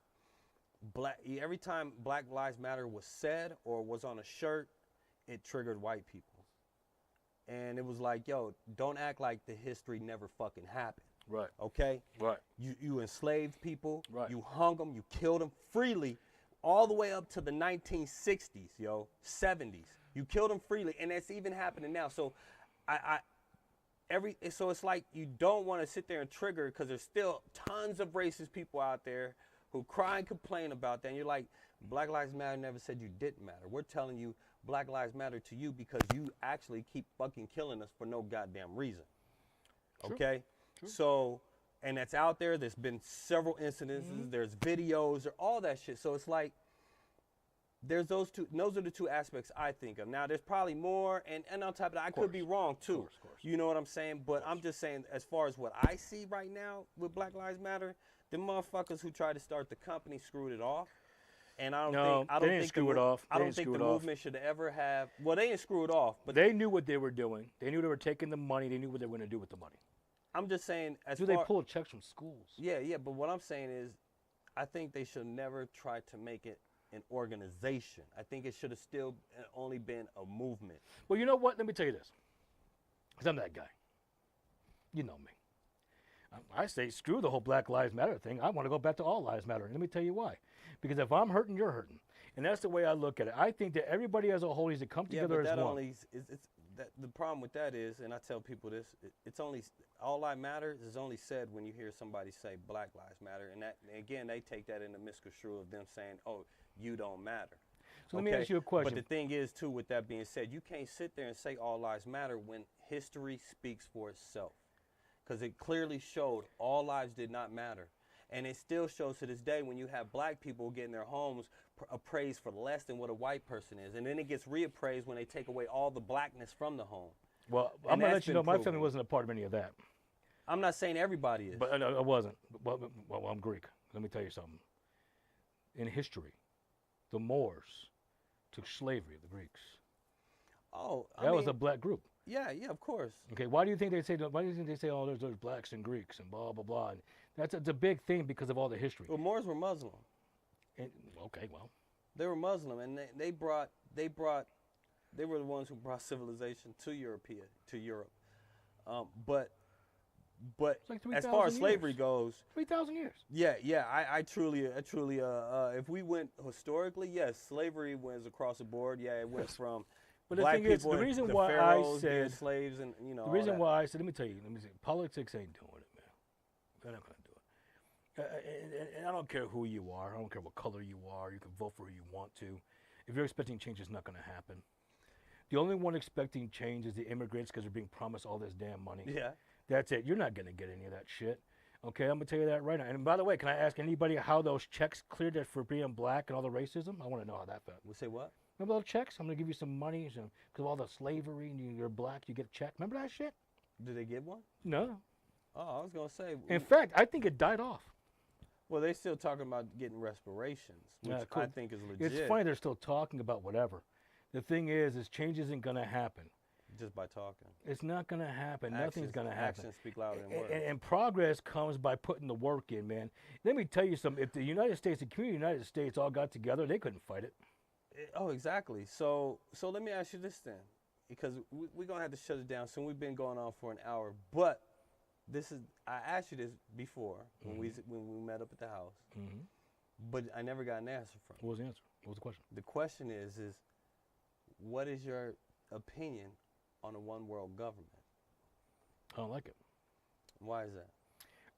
Black Lives Matter was said or was on a shirt, it triggered white people. And it was like, yo, don't act like the history never fucking happened. Right. Okay? Right. You enslaved people. Right. You hung them. You killed them freely, all the way up to the 1960s, 70s. You killed them freely, and that's even happening now. So, so it's like you don't want to sit there and trigger, because there's still tons of racist people out there who cry and complain about that. And you're like, Black Lives Matter never said you didn't matter. We're telling you Black Lives Matter to you because you actually keep fucking killing us for no goddamn reason. True. Okay? True. So, and that's out there. There's been several incidences. There's videos, or all that shit. So it's like, there's those two. Those are the two aspects I think of. Now, there's probably more, and on top of that, I could be wrong too. Of course. You know what I'm saying? But I'm just saying, as far as what I see right now with Black Lives Matter, the motherfuckers who tried to start the company screwed it off. And I don't think the movement should ever have. Well, they didn't screw it off, but they knew what they were doing. They knew they were taking the money. They knew what they were going to do with the money. I'm just saying, They pull checks from schools? Yeah. But what I'm saying is, I think they should never try to make it an organization. I think it should have still only been a movement. Well, you know what? Let me tell you this. Because I'm that guy. You know me. I say screw the whole Black Lives Matter thing. I want to go back to all lives matter. And let me tell you why. Because if I'm hurting, you're hurting. And that's the way I look at it. I think that everybody as a whole needs to come together as one. The problem with that is, and I tell people this, it's only, all lives matter is only said when you hear somebody say Black Lives Matter. And that, again, they take that in the misconstrue of them saying, oh, you don't matter. So let me ask you a question. But the thing is, too, with that being said, you can't sit there and say all lives matter when history speaks for itself. Because it clearly showed all lives did not matter. And it still shows to this day when you have black people getting their homes appraised for less than what a white person is. And then it gets reappraised when they take away all the blackness from the home. Well, I'm going to let you know, my family wasn't a part of any of that. I'm not saying everybody is. But I wasn't. Well, I'm Greek. Let me tell you something. In history, the Moors took slavery of the Greeks. Oh, that was a black group. Yeah, of course. Okay, why do you think they say? Oh, there's blacks and Greeks and blah blah blah? And that's a big thing because of all the history. Well, Moors were Muslim. Okay, well, they were Muslim, and they were the ones who brought civilization to Europe. But like as far as slavery goes, 3,000 years. Yeah. I truly, if we went historically, yes, slavery went across the board. Yeah, it went from. But the black thing is, people, the reason the why pharaohs I said slaves, and the reason why I said, let me say, politics ain't doing it, man. They're not gonna do it. And I don't care who you are. I don't care what color you are. You can vote for who you want to. if you're expecting change, it's not going to happen. The only one expecting change is the immigrants because they're being promised all this damn money. Yeah. That's it. You're not going to get any of that shit. Okay, I'm going to tell you that right now. And by the way, can I ask anybody how those checks cleared it for being black and all the racism? I want to know how that felt. We'll say what? Remember those checks? I'm going to give you some money because of all the slavery and you're black, you get a check. Remember that shit? Did they get one? No. Oh, I was going to say. In fact, I think it died off. Well, they still talking about getting respirations, which cool. I think is legit. It's funny they're still talking about whatever. The thing is change isn't going to happen. Just by talking. It's not going to happen. Nothing's going to happen. Actions speak louder than words. And progress comes by putting the work in, man. Let me tell you something. If the United States, the community of the United States all got together, they couldn't fight it. Oh, exactly. So let me ask you this then, because we're going to have to shut it down soon. We've been going on for an hour, but I asked you this before when we met up at the house, but I never got an answer from you. What was the answer? What was the question? The question is what is your opinion on a one world government? I don't like it. Why is that?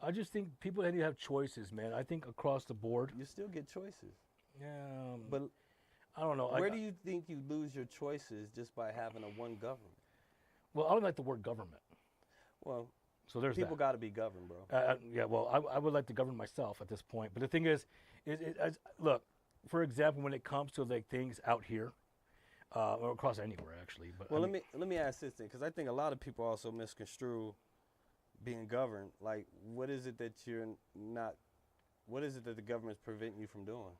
I just think people need to have choices, man. I think across the board. You still get choices. Yeah. But I don't know. Where do you think you lose your choices just by having a one government? Well, I don't like the word government. Well, so there's people got to be governed, bro. Yeah, well, I would like to govern myself at this point. But the thing is look, for example, when it comes to like things out here, or across anywhere actually. But well, let me ask this thing, because I think a lot of people also misconstrue being governed. Like, what is it that you're not? What is it that the government's preventing you from doing?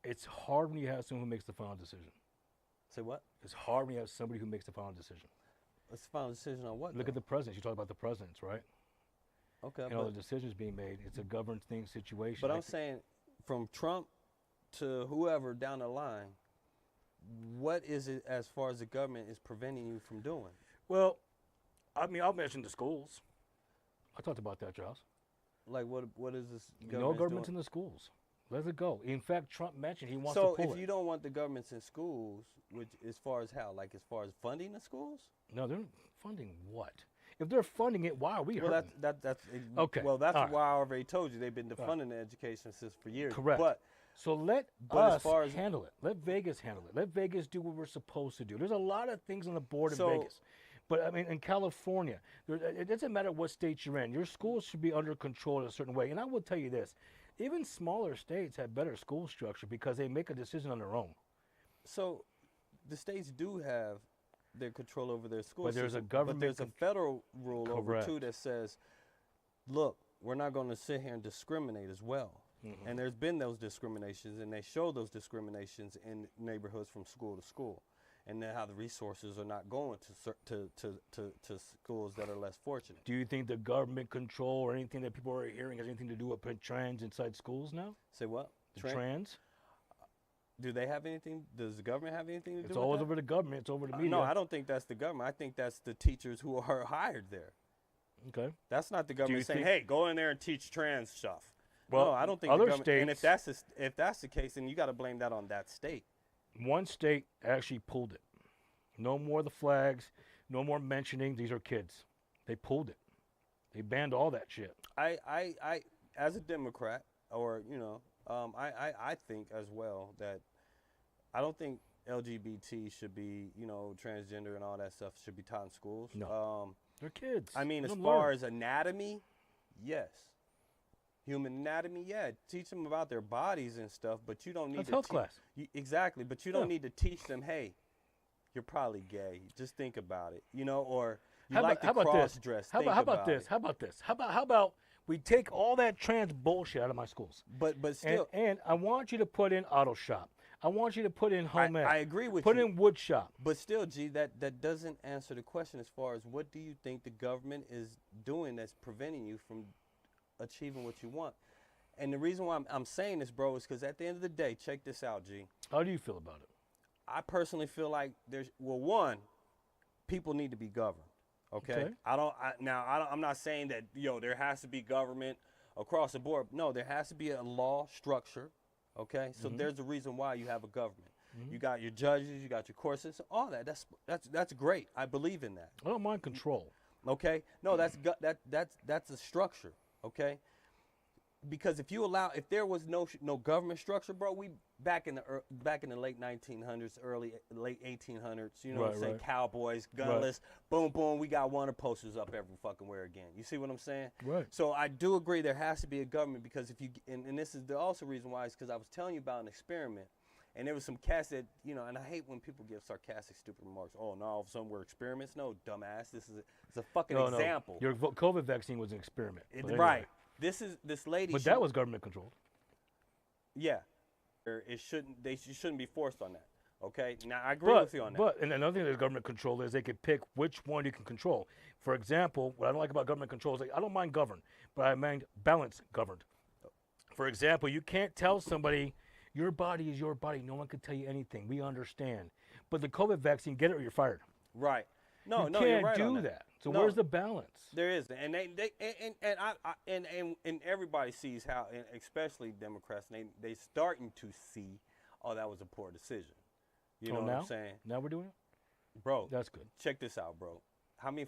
It's hard when you have someone who makes the final decision. Say what? It's hard when you have somebody who makes the final decision. What's the final decision on what? Look at the presidents. You talk about the presidents, right? Okay. And all the decisions being made. It's a governed thing situation. But I'm saying, from Trump to whoever down the line, what is it as far as the government is preventing you from doing? Well, I mean, I'll mention the schools. I talked about that, Josh. Like, what is this? No governments in the schools. Let it go. In fact, Trump mentioned he wants to pull it. So if you don't want the governments in schools, which as far as how? Like as far as funding the schools? No, they're funding what? If they're funding it, why are we hurting? That's okay. Well, that's why I already told you they've been defunding the education system for years. Correct. But so let us handle it. Let Vegas handle it. Let Vegas do what we're supposed to do. There's a lot of things on the board in Vegas. But, I mean, in California, it doesn't matter what state you're in. Your schools should be under control in a certain way. And I will tell you this. Even smaller states have better school structure because they make a decision on their own. So the states do have their control over their schools. But there's a government. But there's a federal rule over Correct. too that says, look, we're not going to sit here and discriminate as well. Mm-hmm. And there's been those discriminations, and they show those discriminations in neighborhoods from school to school. And then how the resources are not going to schools that are less fortunate. Do you think the government control or anything that people are hearing has anything to do with putting trans inside schools now? Say what? Trans? Do they have anything? Does the government have anything to do with that? It's always over the government. It's over the media. No, I don't think that's the government. I think that's the teachers who are hired there. Okay. That's not the government saying, hey, go in there and teach trans stuff. Well, no, I don't think other the government. states, and if that's the case, then you got to blame that on that state. One state actually pulled it. No more the flags, no more mentioning these are kids. They pulled it. They banned all that shit. I as a Democrat, or I think as well that I don't think LGBT should be, transgender and all that stuff should be taught in schools. No. They're kids. I mean, as far as anatomy, yes. Human anatomy, yeah. Teach them about their bodies and stuff, but you don't need That's health class. Exactly, but you don't need to teach them, hey, you're probably gay. Just think about it, or you like to cross-dress. How about this? How about we take all that trans bullshit out of my schools? But still. And I want you to put in auto shop. I want you to put in home ec. I agree with you. Put you. in wood shop. But still, G, that doesn't answer the question as far as what do you think the government is doing that's preventing you from achieving what you want. And the reason why I'm saying this, bro, is because at the end of the day, check this out, G. How do you feel about it? I personally feel like one, people need to be governed. Okay. I'm not saying that there has to be government across the board. No, there has to be a law structure. Okay. So there's a reason why you have a government. You got your judges, you got your court system, all that. That's great. I believe in that. I don't mind control. Okay. No, that's a structure. Okay. because if there was no government structure, bro, we back in the late 1900s, late 1800s, you know what I'm saying? Right. Cowboys, gunless, boom, boom, we got wanted posters up every fucking where again. You see what I'm saying? Right. So I do agree there has to be a government, because if you, and this is the also reason why, is because I was telling you about an experiment. And there was some cats that, you know, and I hate when people give sarcastic, stupid remarks. Oh, no, all of a sudden we're experiments. No, dumbass. It's a fucking example. No. Your COVID vaccine was an experiment. Anyway. Right. This lady. But that was government controlled. Yeah. They shouldn't be forced on that. Okay. Now I agree with you on that. But and another thing that government control is they could pick which one you can control. For example, what I don't like about government control is I don't mind govern, but I mind balance governed. For example, you can't tell somebody your body is your body. No one can tell you anything. We understand. But the COVID vaccine, get it or you're fired. Right. No, you you're can't right do on that. So No. where's the balance? There is, and and everybody sees how, and especially Democrats, they starting to see, oh, that was a poor decision. You know what I'm saying? Now we're doing it, bro? That's good. Check this out, bro. How many?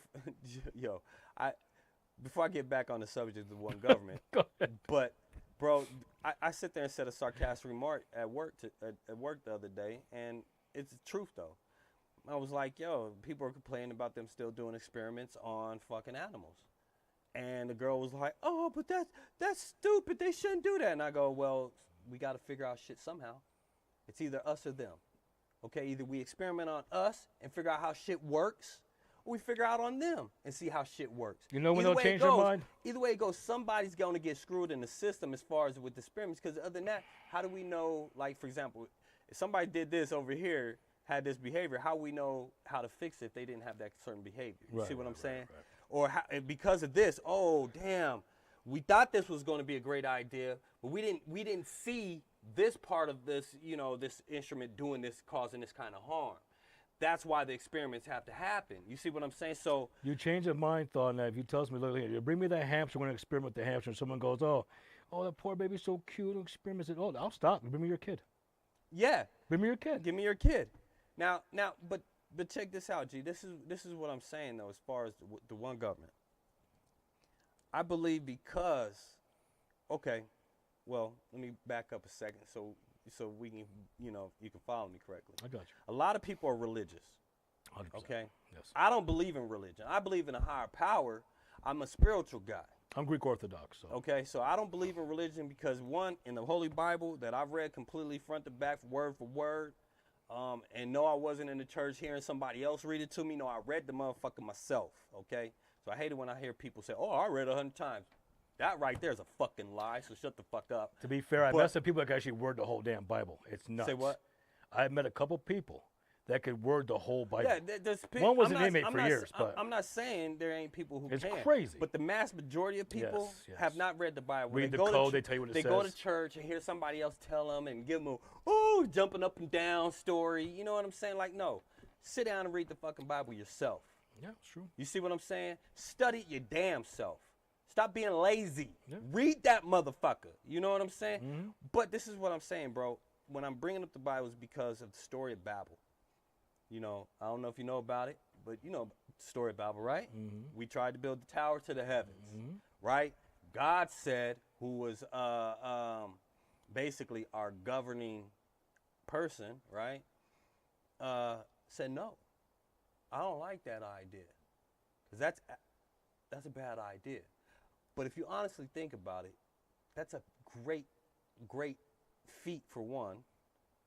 Before I get back on the subject of the one government, Go ahead. but bro, I sit there and said a sarcastic remark at work the other day, and it's the truth though. I was like, yo, people are complaining about them still doing experiments on fucking animals. And the girl was like, oh, but that's stupid. They shouldn't do that. And I go, well, we got to figure out shit somehow. It's either us or them. Okay, either we experiment on us and figure out how shit works, or we figure out on them and see how shit works. You know when they'll change their mind? Either way it goes, somebody's going to get screwed in the system as far as with the experiments. Because other than that, how do we know, like, for example, if somebody did this over here, had this behavior, how we know how to fix it if they didn't have that certain behavior? You see what I'm saying? Right. Or because of this, oh damn, we thought this was going to be a great idea, but we didn't see this part of this, you know, this instrument doing this, causing this kind of harm. That's why the experiments have to happen. You see what I'm saying? So you change of mind thought now. If you tell me, look here, you bring me that hamster, we're going to experiment with the hamster, and someone goes, oh, that poor baby's so cute, experiment. Oh, I'll stop. Bring me your kid. Yeah. Bring me your kid. Give me your kid. Now, but check this out, G. This is what I'm saying though, as far as the one government. I believe because, okay, well, let me back up a second so we can, you know, you can follow me correctly. I got you. A lot of people are religious. 100%. Okay. Yes. I don't believe in religion. I believe in a higher power. I'm a spiritual guy. I'm Greek Orthodox. So. Okay, so I don't believe in religion because one, in the Holy Bible that I've read completely front to back, word for word. And no, I wasn't in the church hearing somebody else read it to me. No, I read the motherfucker myself, okay? So I hate it when I hear people say, oh, I read 100 times. That right there is a fucking lie, so shut the fuck up. To be fair, I met some people that can actually word the whole damn Bible. It's nuts. Say what? I met a couple people that could word the whole Bible. Yeah, one was an inmate for years, but I'm not saying there ain't people who it's can. crazy. But the mass majority of people have not read the Bible. Read the code, they tell you what it says. They go to church and hear somebody else tell them and give them jumping up and down story. You know what I'm saying? Like, no. Sit down and read the fucking Bible yourself. Yeah, it's true. You see what I'm saying? Study your damn self. Stop being lazy. Yeah. Read that motherfucker. You know what I'm saying? Mm-hmm. But this is what I'm saying, bro. When I'm bringing up the Bible, it's because of the story of Babel. You know, I don't know if you know about it, but you know the story of Babel, right? Mm-hmm. We tried to build the tower to the heavens, Mm-hmm. right? God said, who was basically our governing person, right? Said, no, I don't like that idea. Because that's a bad idea. But if you honestly think about it, that's a great, great feat for one.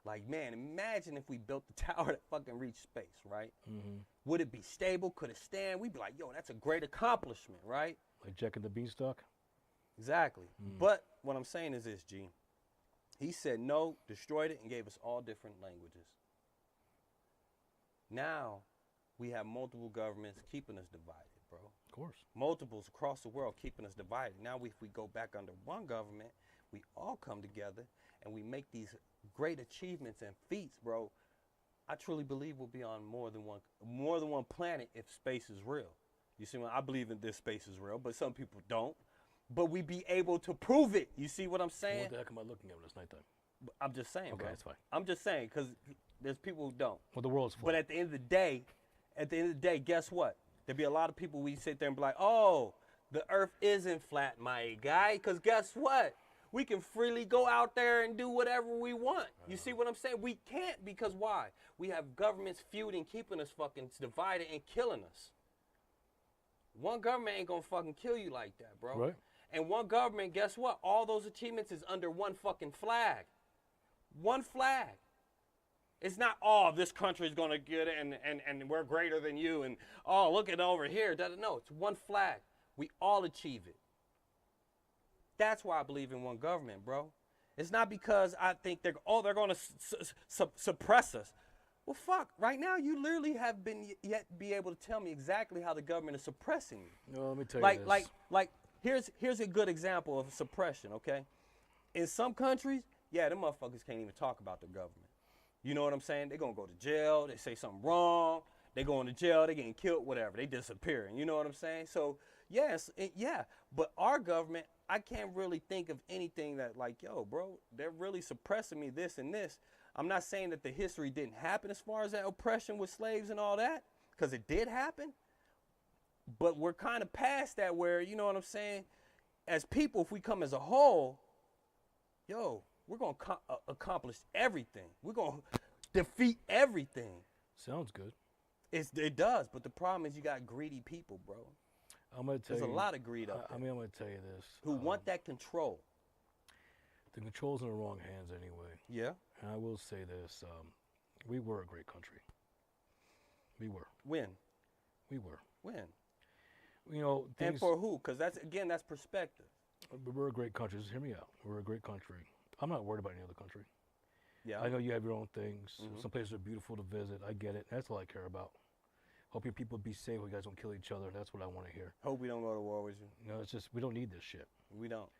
Like, man, imagine if we built the tower that fucking reached space, right? Mm-hmm. Would it be stable? Could it stand? We'd be like, yo, that's a great accomplishment, right? Like Jack and the Beanstalk? Exactly. But what I'm saying is this, G. He said no, destroyed it, and gave us all different languages. Now, we have multiple governments keeping us divided, bro. Of course. Multiples across the world keeping us divided. Now, if we go back under one government, we all come together and we make these great achievements and feats, bro. I truly believe we'll be on more than one planet if space is real. You see, I believe in this space is real, but some people don't. But we be able to prove it. You see what I'm saying? What the heck am I looking at when it's nighttime? I'm just saying, Okay, bro. that's fine. I'm just saying, because there's people who don't. Well, the world's full. But at the end of the day, guess what? There'd be a lot of people we sit there and be like, oh, The earth isn't flat, my guy, because guess what? We can freely go out there and do whatever we want. You see what I'm saying? We can't because why? We have governments feuding, keeping us fucking divided and killing us. One government ain't gonna fucking kill you like that, bro. Right. And one government, guess what? All those achievements is under one fucking flag. One flag. It's not, oh, this country's gonna get it and we're greater than you and oh, look at over here. No, it's one flag. We all achieve it. That's why I believe in one government, bro. It's not because I think they're going to suppress us. Well, fuck. Right now, you literally have been yet be able to tell me exactly how the government is suppressing you. No, let me tell you this. Like here's a good example of suppression. Okay, in some countries, yeah, them motherfuckers can't even talk about the government. You know what I'm saying? They're gonna go to jail. They say something wrong. They going to jail. They getting killed. Whatever. They disappearing. You know what I'm saying? So yes, yeah. But our government, I can't really think of anything that like, yo, bro, they're really suppressing me this and this. I'm not saying that the history didn't happen as far as that oppression with slaves and all that, because it did happen. But we're kind of past that where, you know what I'm saying? As people, if we come as a whole, yo, we're going to accomplish everything. We're going to defeat everything. Sounds good. It does, but the problem is you got greedy people, bro. I'm gonna tell There's you. a lot of greed up there. I mean, I'm gonna tell you this. Who want that control. The control's in the wrong hands anyway. Yeah. And I will say this: we were a great country. We were. When? We were. When? You know. And for who? Because that's perspective. We're a great country. Just hear me out. We're a great country. I'm not worried about any other country. Yeah. I know you have your own things. Mhm. Some places are beautiful to visit. I get it. That's all I care about. Hope your people be safe. You guys don't kill each other. That's what I want to hear. Hope we don't go to war with you. You know, it's just we don't need this shit. We don't.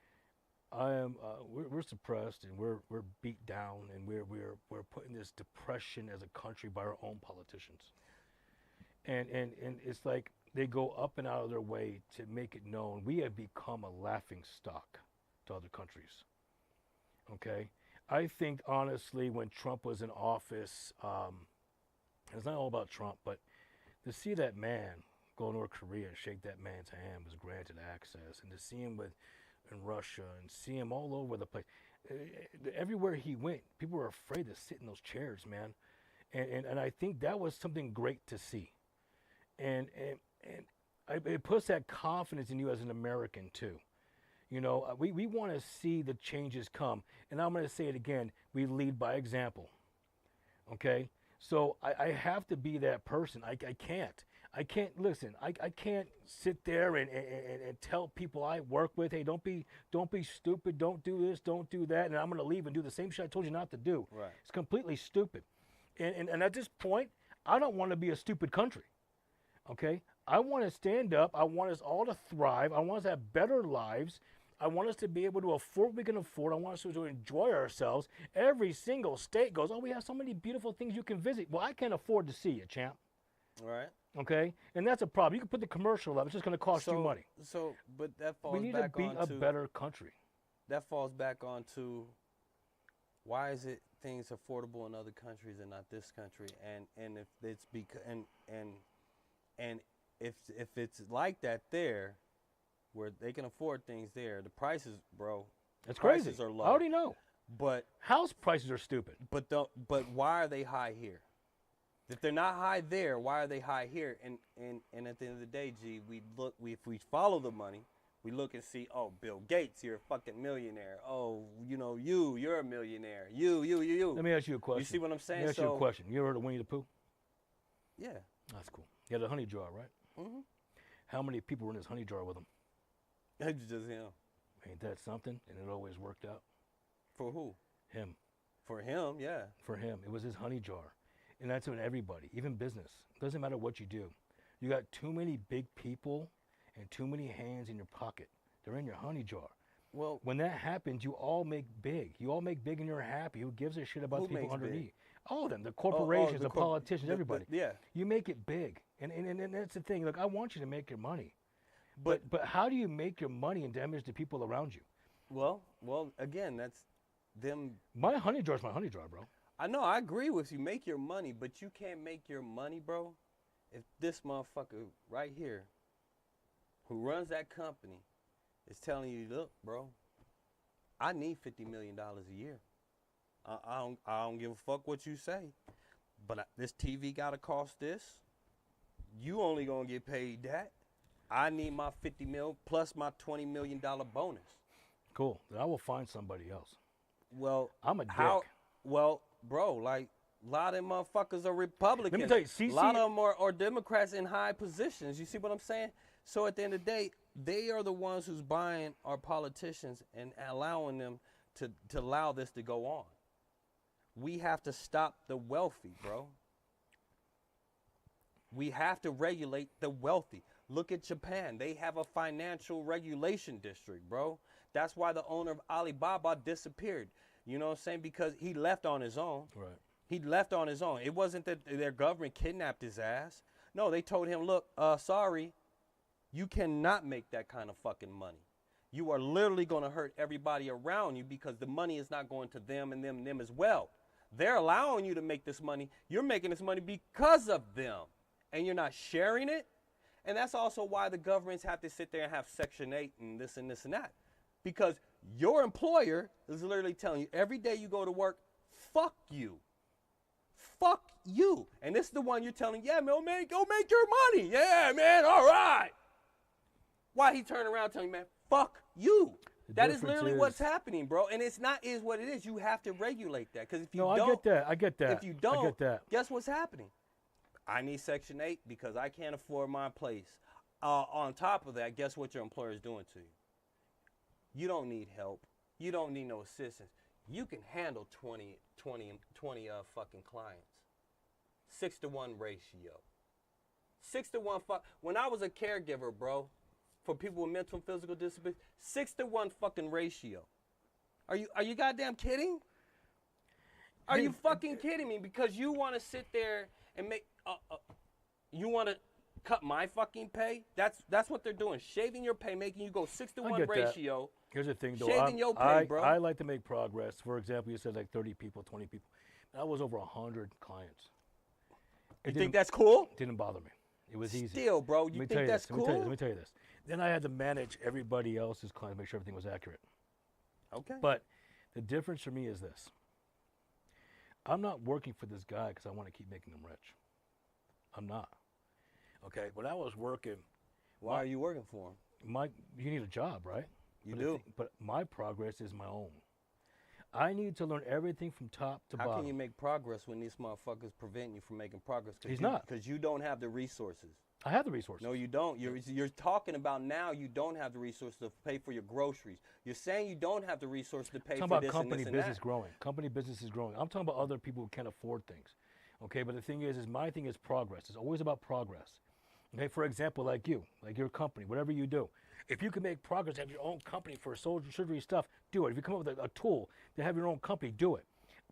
I am. We're suppressed and we're beat down and we're put in this depression as a country by our own politicians. And it's like they go up and out of their way to make it known we have become a laughing stock to other countries. Okay, I think honestly when Trump was in office, it's not all about Trump, but to see that man go to North Korea and shake that man's hand was granted access, and to see him in Russia and see him all over the place, everywhere he went, people were afraid to sit in those chairs, man, and I think that was something great to see, and it puts that confidence in you as an American too. You know, we want to see the changes come, and I'm going to say it again: we lead by example. Okay. So I have to be that person. I can't listen. I can't sit there and tell people I work with, hey, don't be stupid, don't do this, don't do that, and I'm gonna leave and do the same shit I told you not to do. Right. It's completely stupid. And at this point, I don't want to be a stupid country. Okay? I want to stand up. I want us all to thrive. I want us to have better lives. I want us to be able to afford what we can afford. I want us to enjoy ourselves. Every single state goes, oh, we have so many beautiful things you can visit. Well, I can't afford to see it, champ. Right. Okay? And that's a problem. You can put the commercial up. It's just going to cost you money. So, but that falls we need back to be a better country. That falls back onto why is it things affordable in other countries and not this country? And if it's because and if it's like that there, where they can afford things there, the prices, bro. That's prices crazy. are low. I already know. But house prices are stupid. But why are they high here? If they're not high there, why are they high here? And at the end of the day, G, if we follow the money, we look and see, oh, Bill Gates, you're a fucking millionaire. Oh, you know, you're a millionaire. You. Let me ask you a question. You see what I'm saying? Let me ask you a question. You ever heard of Winnie the Pooh? Yeah. That's cool. He had a honey jar, right? Mm-hmm. How many people were in his honey jar with him? It's just him. Ain't that something? And it always worked out. For who? Him. For him, yeah. For him. It was his honey jar. And that's in everybody, even business. It doesn't matter what you do. You got too many big people and too many hands in your pocket. They're in your honey jar. Well, when that happens, you all make big. You all make big and you're happy. Who gives a shit about the people underneath? Big? All of them. The corporations, the politicians, everybody. Yeah. You make it big. And that's the thing. Look, I want you to make your money. But how do you make your money and damage the people around you? Well, again, that's them. My honey jar is my honey jar, bro. I know, I agree with you. Make your money, but you can't make your money, bro, if this motherfucker right here, who runs that company is telling you, look, bro, I need $50 million a year. I don't give a fuck what you say, but this TV got to cost this. You only going to get paid that. I need my 50 mil plus my $20 million bonus. Cool. Then I will find somebody else. Well, I'm a dick. Well, bro, like, a lot of them motherfuckers are Republicans. Let me tell you, CC, a lot of them are Democrats in high positions. You see what I'm saying? So at the end of the day, they are the ones who's buying our politicians and allowing them to allow this to go on. We have to stop the wealthy, bro. We have to regulate the wealthy. Look at Japan. They have a financial regulation district, bro. That's why the owner of Alibaba disappeared. You know what I'm saying? Because he left on his own. Right. He left on his own. It wasn't that their government kidnapped his ass. No, they told him, look, sorry, you cannot make that kind of fucking money. You are literally going to hurt everybody around you because the money is not going to them and them as well. They're allowing you to make this money. You're making this money because of them. And you're not sharing it. And that's also why the governments have to sit there and have Section 8 and this and that. Because your employer is literally telling you every day you go to work, fuck you. Fuck you. And this is the one you're telling, yeah, man, go make your money. Yeah, man, all right. Why he turn around telling you, man, fuck you. That is literally what's happening, bro. And it's not is what it is. You have to regulate that. Because if you don't. I get that. If you don't, I get that. Guess what's happening? I need Section 8 because I can't afford my place. On top of that, guess what your employer is doing to you? You don't need help. You don't need no assistance. You can handle 20 fucking clients. 6-to-1 ratio. 6-to-1 when I was a caregiver, bro, for people with mental and physical disabilities, 6-to-1 fucking ratio. Are you goddamn kidding? Are you fucking kidding me? Because you want to sit there and make you want to cut my fucking pay? That's what they're doing. Shaving your pay, making you go 6-to-1 ratio. That. Here's the thing, though. Shaving your pay, bro. I like to make progress. For example, you said like 30 people, 20 people. That was over 100 clients. You think that's cool? It didn't bother me. It was easy. Still, bro, you think that's cool? Let me tell you this. Then I had to manage everybody else's clients, make sure everything was accurate. Okay. But the difference for me is this. I'm not working for this guy because I want to keep making him rich. I'm not. Okay, when I was working. Why are you working for him? You need a job, right? You do. But my progress is my own. I need to learn everything from top to bottom. How can you make progress when these motherfuckers prevent you from making progress? He's not. Because you don't have the resources. I have the resources. No, you don't. You're talking about now you don't have the resources to pay for your groceries. You're saying you don't have the resources to pay for this and this and that. I'm talking about company business growing. Company business is growing. I'm talking about other people who can't afford things. Okay, but the thing is my thing is progress. It's always about progress. Okay, for example, like you, like your company, whatever you do. If you can make progress, have your own company for surgery stuff, do it. If you come up with a tool to have your own company, do it.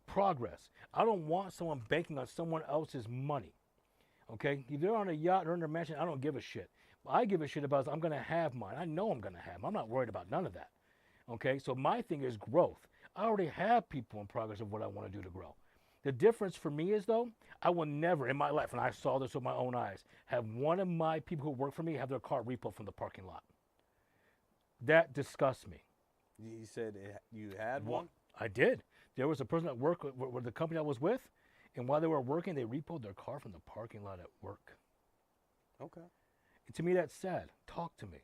Progress. I don't want someone banking on someone else's money. Okay? If they're on a yacht or in a mansion, I don't give a shit. What I give a shit about is I'm going to have mine. I know I'm going to have them. I'm not worried about none of that. Okay? So my thing is growth. I already have people in progress of what I want to do to grow. The difference for me is, though, I will never in my life, and I saw this with my own eyes, have one of my people who work for me have their car repoed from the parking lot. That disgusts me. You said you had one? I did. There was a person at work with the company I was with, and while they were working, they repoed their car from the parking lot at work. Okay. And to me, that's sad. Talk to me.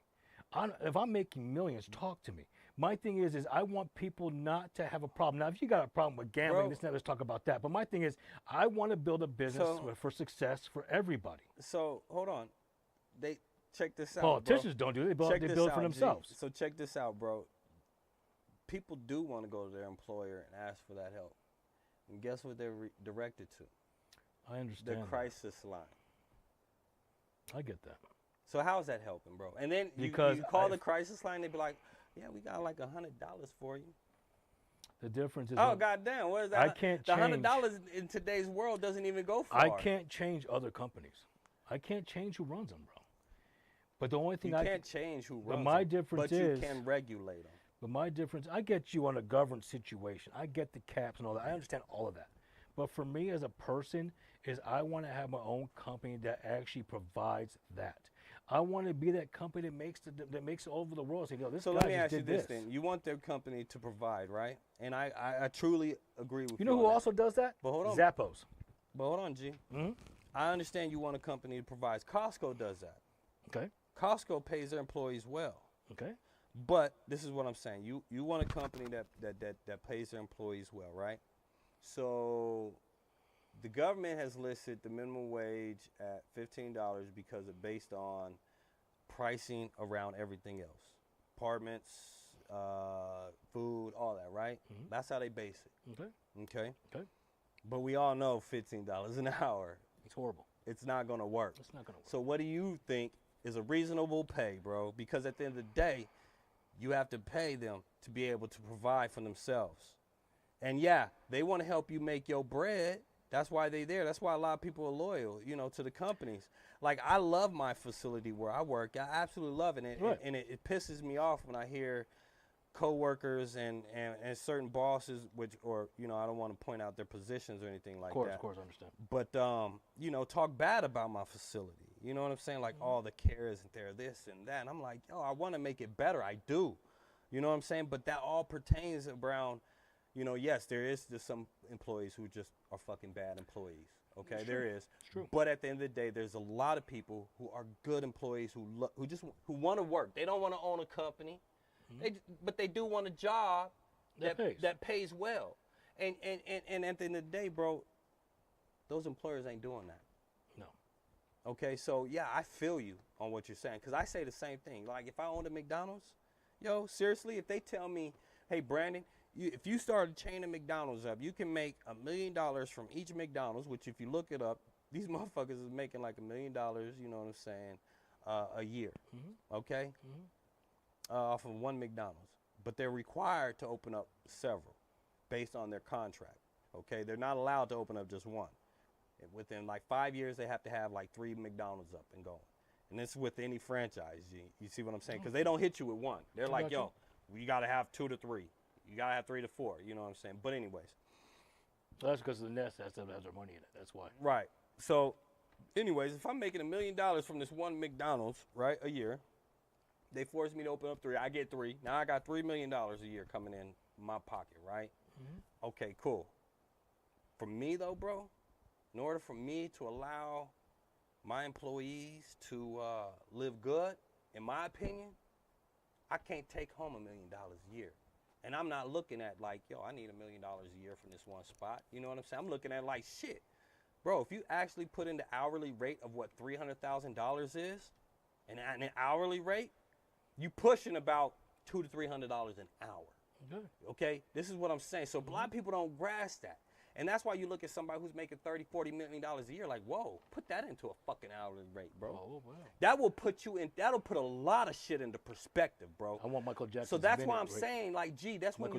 If I'm making millions, talk to me. My thing is I want people not to have a problem. Now, if you got a problem with gambling, let's talk about that. But my thing is I want to build a business for success for everybody. So, hold on. Check this out, Politicians don't do it. They build it for themselves. So check this out, bro. People do want to go to their employer and ask for that help. And guess what they're directed to? I understand. The crisis line. I get that. So how is that helping, bro? And then you call the crisis line, they be like, yeah, we got like $100 for you. The difference is. Oh, goddamn. What is that? I can't change. The $100 in today's world doesn't even go far. I can't change other companies. I can't change who runs them, bro. But the only thing you can't change who runs them. But my difference is. But you can regulate them. But my difference, I get you on a governed situation. I get the caps and all that. I understand all of that. But for me as a person, is I want to have my own company that actually provides that. I want to be that company that makes it over the world. Say, yo, this So guy let me just ask you did this then. You want their company to provide, right? And I truly agree with you. You know who also does that? But hold on. Zappos. But hold on, G. Mm-hmm. I understand you want a company that provides. Costco does that. Okay. Costco pays their employees well. Okay. But this is what I'm saying. You want a company that pays their employees well, right? So the government has listed the minimum wage at $15 because it's based on pricing around everything else. Apartments, food, all that, right? Mhm. That's how they base it. Okay. Okay? Okay. But we all know $15 an hour. It's horrible. It's not going to work. It's not gonna work. So what do you think is a reasonable pay, bro? Because at the end of the day, you have to pay them to be able to provide for themselves. And yeah, they want to help you make your bread. That's why they're there. That's why a lot of people are loyal, to the companies. Like, I love my facility where I work. I absolutely love it. Right. And it pisses me off when I hear coworkers and certain bosses, I don't want to point out their positions or anything like that. Of course, I understand. But, talk bad about my facility. You know what I'm saying? Like, all the care isn't there, this and that. And I'm like, I want to make it better. I do. You know what I'm saying? But that all pertains around, yes, there is just some employees who just are fucking bad employees. Okay, It's there true. is. It's true. But at the end of the day, there's a lot of people who are good employees who want to work. They don't want to own a company, but they do want a job that pays well. And at the end of the day, bro, those employers ain't doing that. No. Okay, so yeah, I feel you on what you're saying, because I say the same thing. Like, if I owned a McDonald's, seriously, if they tell me, hey, Brandon, if you start a chain of McDonald's up, you can make $1 million from each McDonald's, which if you look it up, these motherfuckers is making like $1 million, you know what I'm saying, a year, okay, off of one McDonald's. But they're required to open up several based on their contract, okay? They're not allowed to open up just one. Within like 5 years, they have to have like 3 McDonald's up and going. And this is with any franchise, you see what I'm saying? Because they don't hit you with one. They're like, yo, we got to have 2 to 3. You got to have 3 to 4, you know what I'm saying? But anyways. Well, that's because the nest has their money in it. That's why. Right. So anyways, if I'm making $1 million from this one McDonald's, right, a year, they force me to open up 3. I get 3. Now I got $3 million a year coming in my pocket, right? Okay, cool. For me, though, bro, in order for me to allow my employees to live good, in my opinion, I can't take home $1 million a year. And I'm not looking at like, I need $1 million a year from this one spot. You know what I'm saying? I'm looking at like, shit. Bro, if you actually put in the hourly rate of what $300,000 is, and an hourly rate, you pushing about $200 to $300 an hour. Good. Okay? This is what I'm saying. So a lot of people don't grasp that. And that's why you look at somebody who's making $30, $40 million a year, like, whoa, put that into a fucking hourly rate, bro. Oh, wow. That'll put a lot of shit into perspective, bro. I want Michael Jackson. So that's why I'm saying, like, gee, that's when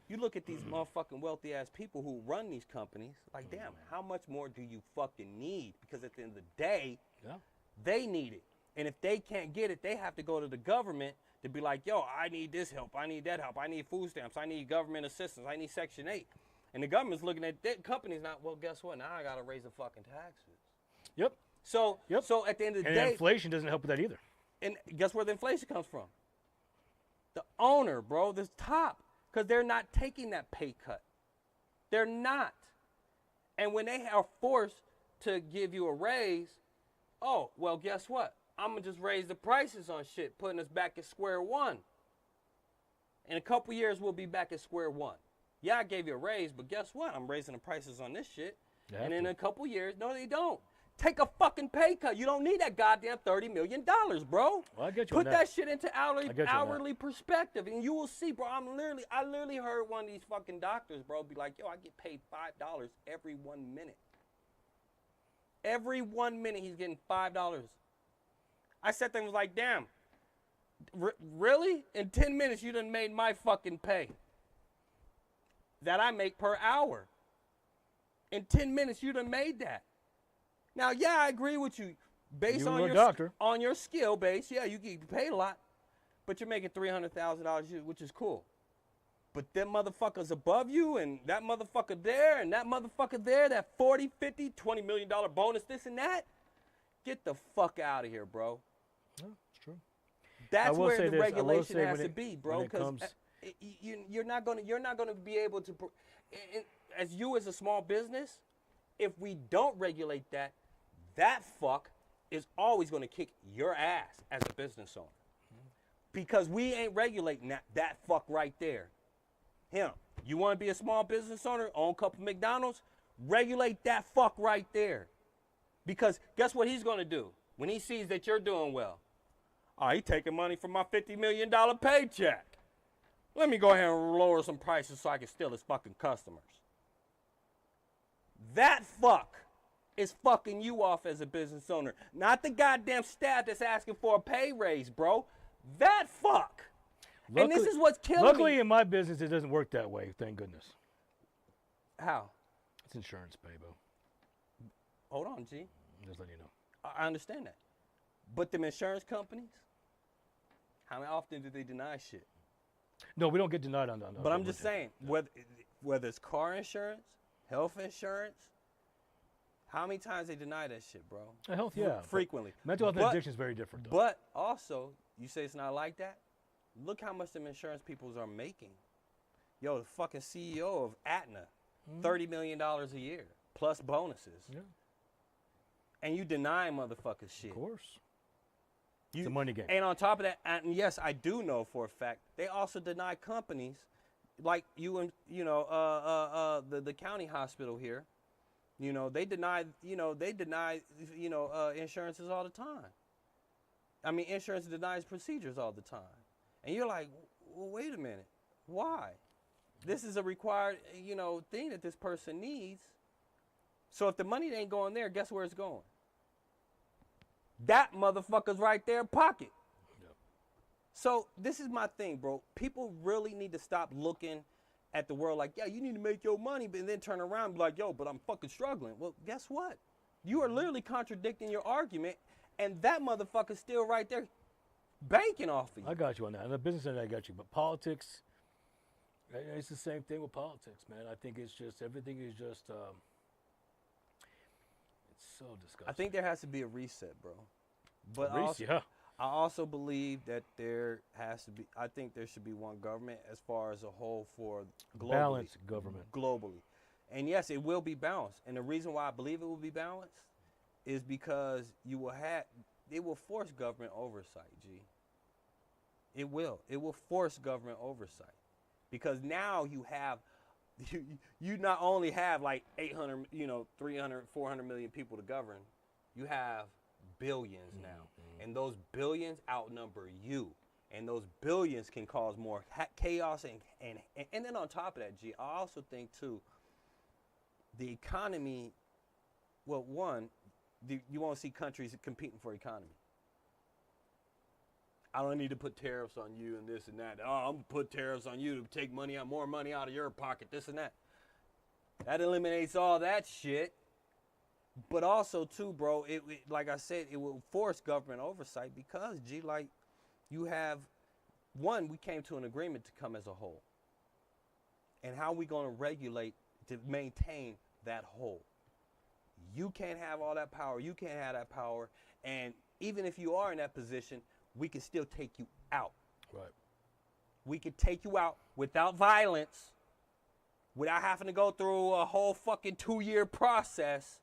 you look at these motherfucking wealthy ass people who run these companies, like, damn, how much more do you fucking need? Because at the end of the day, they need it. And if they can't get it, they have to go to the government to be like, yo, I need this help, I need that help, I need food stamps, I need government assistance, I need Section 8. And the government's looking at that companies not, well, guess what? Now I got to raise the fucking taxes. Yep. So at the end of the and day. inflation doesn't help with that either. And guess where the inflation comes from? The owner, bro, the top. Because they're not taking that pay cut. They're not. And when they are forced to give you a raise, oh, well, guess what? I'm going to just raise the prices on shit, putting us back at square one. In a couple years, we'll be back at square one. Yeah, I gave you a raise, but guess what? I'm raising the prices on this shit. And in a couple years, no, they don't. Take a fucking pay cut. You don't need that goddamn $30 million, bro. Well, I get you Put on that shit into hourly that. perspective, and you will see, bro. I literally heard one of these fucking doctors, bro, be like, yo, I get paid $5 every 1 minute. Every 1 minute, he's getting $5. I sat there and was like, damn, really? In 10 minutes, you done made my fucking pay that I make per hour. In 10 minutes, you done made that. Now, yeah, I agree with you. Based on your skill base, yeah, you get paid a lot, but you're making $300,000, which is cool. But them motherfuckers above you, and that motherfucker there, and that motherfucker there, that 40, 50, $20 million bonus, this and that, get the fuck out of here, bro. Yeah, it's true. That's will where say the this, I will regulation say has when to it- be, when bro. it Because comes- you're not gonna be able to. As you as a small business, if we don't regulate that, that fuck is always gonna kick your ass as a business owner. Because we ain't regulating that fuck right there. Him. You want to be a small business owner, own a couple McDonald's? Regulate that fuck right there. Because guess what he's gonna do when he sees that you're doing well? Oh, he taking money from my $50 million paycheck. Let me go ahead and lower some prices so I can steal his fucking customers. That fuck is fucking you off as a business owner. Not the goddamn staff that's asking for a pay raise, bro. That fuck. And this is what's killing luckily me. in my business, it doesn't work that way, thank goodness. How? It's insurance pay, bro. Hold on, G. Just letting you know. I understand that. But them insurance companies, how often do they deny shit? No, we don't get denied on that. But I'm just saying, whether it's car insurance, health insurance, how many times they deny that shit, bro? Health, yeah. Frequently. Mental health and addiction is very different, though. But also, you say it's not like that? Look how much them insurance peoples are making. Yo, the fucking CEO of Aetna, $30 million a year, plus bonuses. Yeah. And you deny motherfuckers shit. Of course. It's a money game. And on top of that, and yes, I do know for a fact, they also deny companies like the county hospital here. They deny insurances all the time. I mean, insurance denies procedures all the time. And you're like, well, wait a minute. Why? This is a required, thing that this person needs. So if the money ain't going there, guess where it's going? That motherfucker's right there in pocket. Yep. So this is my thing, bro. People really need to stop looking at the world like, yeah, you need to make your money, but then turn around and be like, yo, but I'm fucking struggling. Well, guess what? You are literally contradicting your argument, and that motherfucker's still right there banking off of you. I got you on that. On the business end, I got you. But politics, it's the same thing with politics, man. I think it's just, everything is just, it's so disgusting. I think there has to be a reset, bro. But yeah. I also believe that I think there should be one government as far as a whole for globally. Balanced government. Globally. And yes, it will be balanced. And the reason why I believe it will be balanced is because it will force government oversight, G. It will. It will force government oversight. Because now you not only have like 800, 300, 400 million people to govern, you have billions now. And those billions outnumber you. And those billions can cause more chaos. And then on top of that, G, I also think, too, the economy, well, one, you won't see countries competing for economy. I don't need to put tariffs on you and this and that. Oh, I'm going to put tariffs on you to take more money out of your pocket, this and that. That eliminates all that shit. But also, too, bro, it like I said, it will force government oversight because, G, like, you have, one, we came to an agreement to come as a whole. And how are we going to regulate to maintain that whole? You can't have all that power. You can't have that power. And even if you are in that position, we can still take you out. Right. We can take you out without violence, without having to go through a whole fucking 2-year process.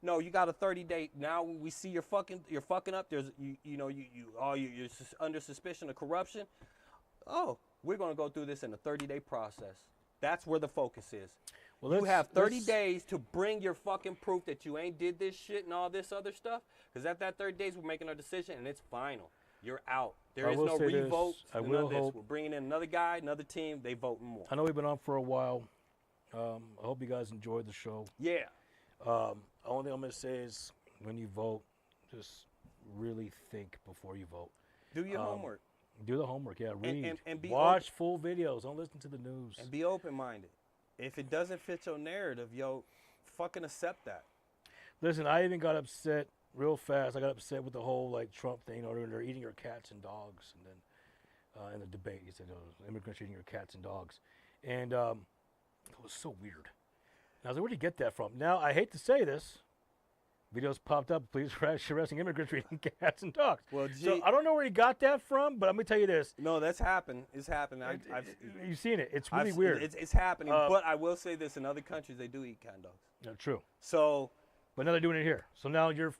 No, you got a 30-day. Now we see you're fucking up. There's you're under suspicion of corruption. Oh, we're gonna go through this in a 30-day process. That's where the focus is. Well, you have 30 days to bring your fucking proof that you ain't did this shit and all this other stuff. Because at that 30 days, we're making our decision and it's final. You're out. There is no revote. We're bringing in another guy, another team. They vote more. I know we've been on for a while. I hope you guys enjoyed the show. Yeah. Only thing I'm going to say is when you vote, just really think before you vote. Do your homework. Do the homework, yeah. Read. And watch full videos. Don't listen to the news. And be open-minded. If it doesn't fit your narrative, fucking accept that. Listen, I even got upset real fast. I got upset with the whole like Trump thing. They're eating your cats and dogs. And then in the debate, he said, immigrants are eating your cats and dogs. And it was so weird. And I was like, where did you get that from? Now, I hate to say this, Videos popped up. Police arresting immigrants eating cats and dogs. Well, So I don't know where he got that from, but let me tell you this. no, that's happened. It's happened. You've seen it. It's really weird. It's happening. But I will say this: in other countries, they do eat cat and dogs. No, true. So, But now they're doing it here. So now your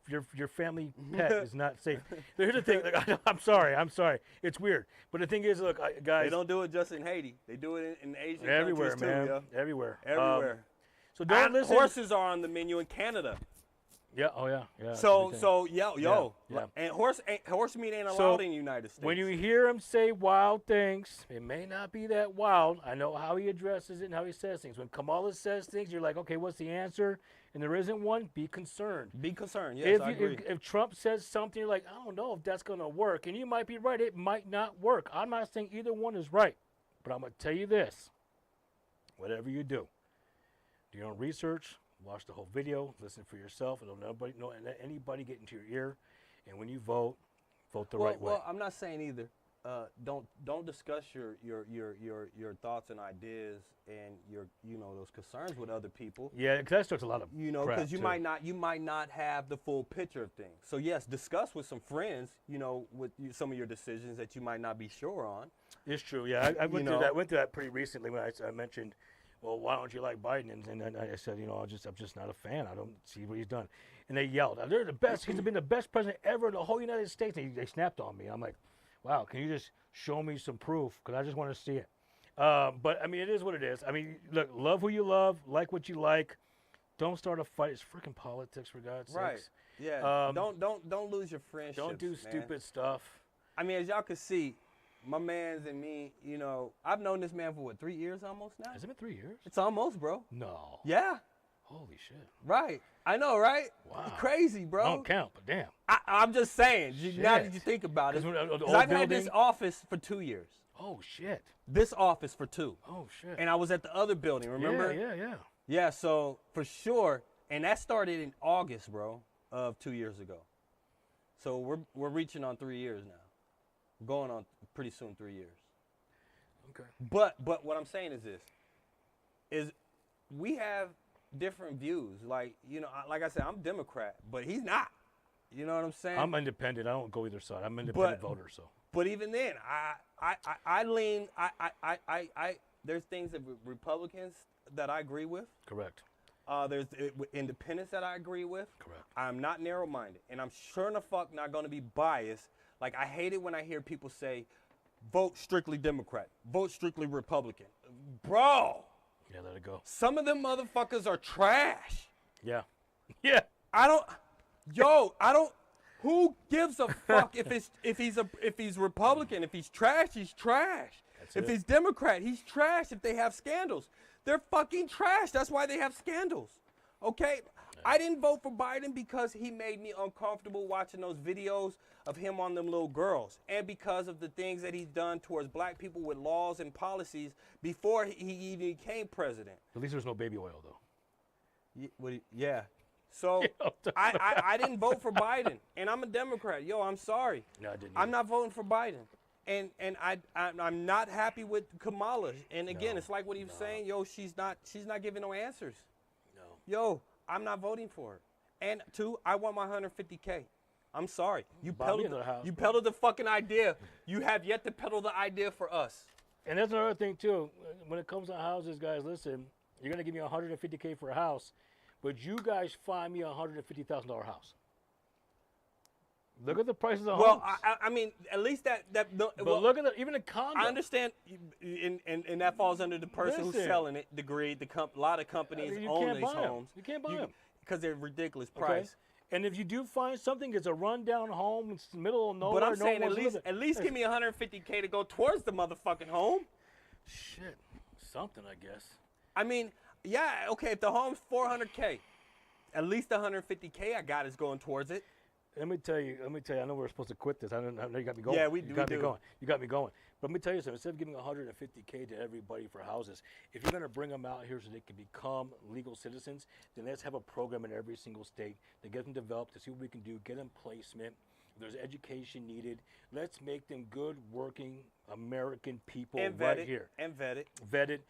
family pet is not safe. Here's the thing. Like, I'm sorry. It's weird. But the thing is, look, guys. they don't do it just in Haiti. They do it in Asian everywhere, countries man. too. Yeah. Everywhere. Everywhere. So don't listen. Horses are on the menu in Canada. Yeah. Oh yeah. Yeah. So Yeah. and horse meat ain't allowed in the United States. When you hear him say wild things, it may not be that wild. I know how he addresses it and how he says things. When Kamala says things, you're like, okay, what's the answer? And there isn't one. Be concerned. Be concerned. Yes, I agree. If Trump says something, you're like, I don't know if that's going to work. And you might be right. It might not work. I'm not saying either one is right. But I'm going to tell you this. Whatever you do your own research, watch the whole video, listen for yourself, and don't let anybody get into your ear. And when you vote the right way. Well, I'm not saying either. Don't discuss your thoughts and ideas and your those concerns with other people. Yeah, because that starts a lot of because you crap, might not have the full picture of things. So yes, discuss with some friends. With some of your decisions that you might not be sure on. It's true. Yeah, I went through that pretty recently when I mentioned, well, why don't you like Biden? And I said, I'm just not a fan. I don't see what he's done. And they yelled, they're the best. He's been the best president ever in the whole United States. And they snapped on me. I'm like, wow, can you just show me some proof? Because I just want to see it. But, I mean, it is what it is. I mean, look, love who you love, like what you like. Don't start a fight. It's freaking politics, for God's sakes. Yeah. Don't lose your friendships. Don't do stupid stuff. I mean, as y'all can see, my mans and me, I've known this man for what, 3 years almost now? Has it been 3 years? It's almost, bro. No. Yeah. Holy shit. Right. I know, right? Wow. It's crazy, bro. I don't count, but damn. I'm just saying, now that you think about it. 'Cause I've had this office for 2 years. Oh, shit. This office for 2. Oh, shit. And I was at the other building, remember? Yeah. Yeah, so for sure. And that started in August, bro, of 2 years ago. So we're reaching on 3 years now. Going on pretty soon 3 years. Okay. But what I'm saying is this, is we have different views. Like, like I said, I'm Democrat, but he's not. You know what I'm saying? I'm independent. I don't go either side. I'm an independent voter, so. But even then, I lean, there's things that Republicans that I agree with. Correct. There's independents that I agree with. Correct. I'm not narrow-minded, and I'm sure in the fuck not going to be biased. Like, I hate it when I hear people say, vote strictly Democrat, vote strictly Republican. Bro. Yeah, let it go. Some of them motherfuckers are trash. Yeah. Yeah. Who gives a fuck if he's Republican? If he's trash, he's trash. If he's Democrat, he's trash. If they have scandals, they're fucking trash. That's why they have scandals. Okay? I didn't vote for Biden because he made me uncomfortable watching those videos of him on them little girls, and because of the things that he's done towards black people with laws and policies before he even became president. At least there's no baby oil, though. Yeah. So I didn't vote for Biden, and I'm a Democrat. Yo, I'm sorry. No, I didn't. I'm not voting for Biden, and I'm not happy with Kamala. And again, it's like what he was saying. Yo, she's not giving no answers. No. Yo, I'm not voting for her. And 2, I want my 150K. I'm sorry. You peddled the fucking idea. You have yet to peddle the idea for us. And that's another thing, too. When it comes to houses, guys, listen, you're going to give me 150K for a house, but you guys find me a $150,000 house. Look at the prices of homes. Well, I mean, at least look at even the condo. I understand, and that falls under the person who's selling it, the greed. A lot of companies own these homes. You can't buy them. Because they're ridiculous price. Okay. And if you do find something, it's a rundown home, it's the middle of nowhere. But I'm saying at least give me 150K to go towards the motherfucking home. Shit, something, I guess. I mean, yeah, okay, if the home's 400K, at least the 150K I got is going towards it. Let me tell you, I know we're supposed to quit this. I know you got me going. Yeah, we do. You got me going. But let me tell you something. Instead of giving 150K to everybody for houses, if you're going to bring them out here so they can become legal citizens, then let's have a program in every single state to get them developed, to see what we can do, get them placement. If there's education needed, let's make them good, working American people and right here. And vetted.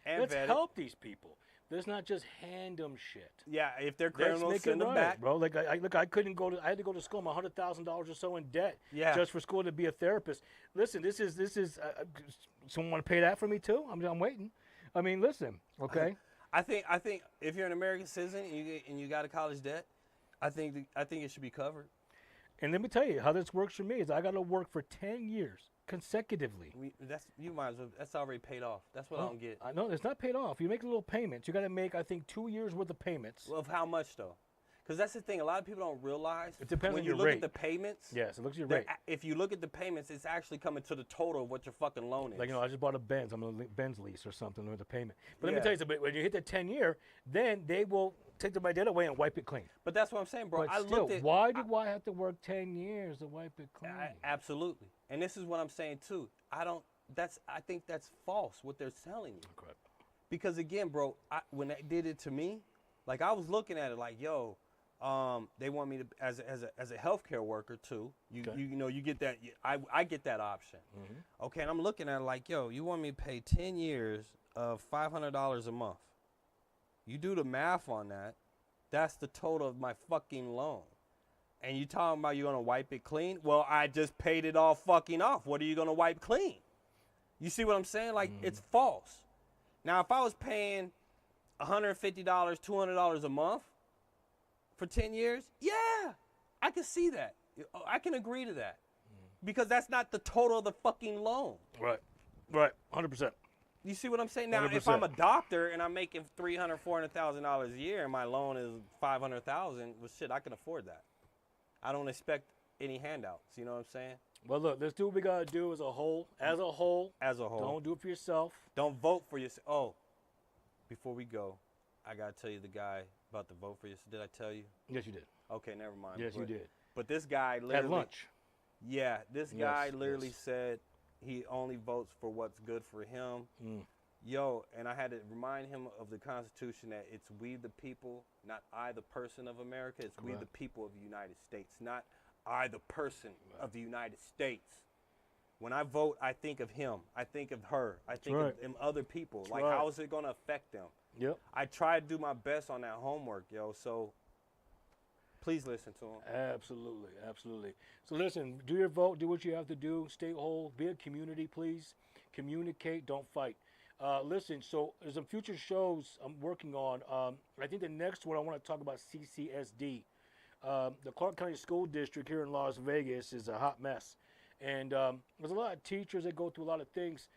Let's help these people. Let's not just hand them shit. Yeah, if they're Let's criminals, make send it them right, back. bro. Like I couldn't go to. I had to go to school. I'm $100,000 or so in debt Yeah. just for school to be a therapist. Listen, this is. Someone want to pay that for me too? I'm waiting. I mean, listen. Okay. I think if you're an American citizen and you got a college debt, I think it should be covered. And let me tell you how this works for me is I got to work for 10 years consecutively. You might as well. That's already paid off. That's what I don't get. I know it's not paid off. You make little payments. You got to make, I think, 2 years worth of payments. Well, of how much though? Because that's the thing. A lot of people don't realize. It depends when on you your look rate. at the payments. Yes, it looks at your rate. If you look at the payments, it's actually coming to the total of what your fucking loan is. Like, I just bought a Benz. I'm on a Benz lease or something with a payment. But let me Yeah. tell you something. When you hit the 10-year, then they will take my debt away and wipe it clean. But that's what I'm saying, bro. But I still, looked at why do I have to work 10 years to wipe it clean? absolutely, and this is what I'm saying too. I think that's false what they're telling you. Correct. Because again, bro, when they did it to me, like I was looking at it like, yo, they want me to as a healthcare worker too. You get that. I get that option. Mm-hmm. Okay, and I'm looking at it like, yo, you want me to pay 10 years of $500 a month. You do the math on that. That's the total of my fucking loan. And you talking about you're gonna wipe it clean? Well, I just paid it all fucking off. What are you gonna wipe clean? You see what I'm saying? Like, it's false. Now, if I was paying $150, $200 a month for 10 years, yeah, I can see that. I can agree to that. Because that's not the total of the fucking loan. Right, 100%. You see what I'm saying? Now, 100%. if I'm a doctor and I'm making $300,000, $400,000 a year and my loan is $500,000, well, shit, I can afford that. I don't expect any handouts. You know what I'm saying? Well, look, let's do what we got to do as a whole. As a whole. Don't do it for yourself. Don't vote for yourself. Oh, before we go, I got to tell you the guy about the vote for yourself. Did I tell you? Yes, you did. Okay, never mind. Yes, you did. But this guy literally. At lunch. Yeah, this guy literally yes. said he only votes for what's good for him. Yo, and I had to remind him of the Constitution that it's we the people, not I the person of America. It's we the people of the United States, not I the person of the United States. When I vote, I think of him. I think of her. I think of them other people. Like, how is it going to affect them? Yep. I try to do my best on that homework, yo. So please listen to him. Absolutely, absolutely. So listen, do your vote, do what you have to do, stay whole, be a community, please. Communicate, don't fight. Listen, so there's some future shows I'm working on. I think the next one I want to talk about CCSD. The Clark County School District here in Las Vegas is a hot mess. And there's a lot of teachers that go through a lot of things.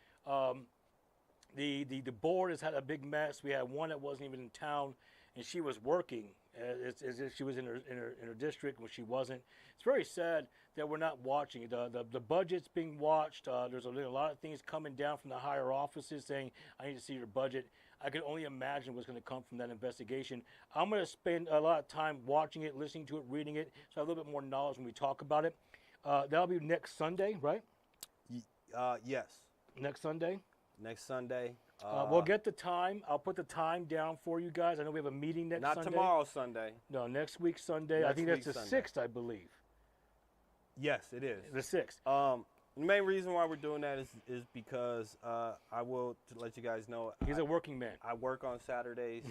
The board has had a big mess. We had one that wasn't even in town, and she was working as if she was in her district when she wasn't. It's very sad that we're not watching it. The budget's being watched. There's a lot of things coming down from the higher offices saying, I need to see your budget. I can only imagine what's going to come from that investigation. I'm going to spend a lot of time watching it, listening to it, reading it, so I have a little bit more knowledge when we talk about it. That'll be next Sunday, right? Yes. Next Sunday? Next Sunday. We'll get the time. I'll put the time down for you guys. I know we have a meeting next Sunday. Not tomorrow Sunday. No, next week Sunday. I think that's the 6th, I believe. Yes, it is. The 6th. The main reason why we're doing that is because I will let you guys know. He's a working man. I work on Saturdays.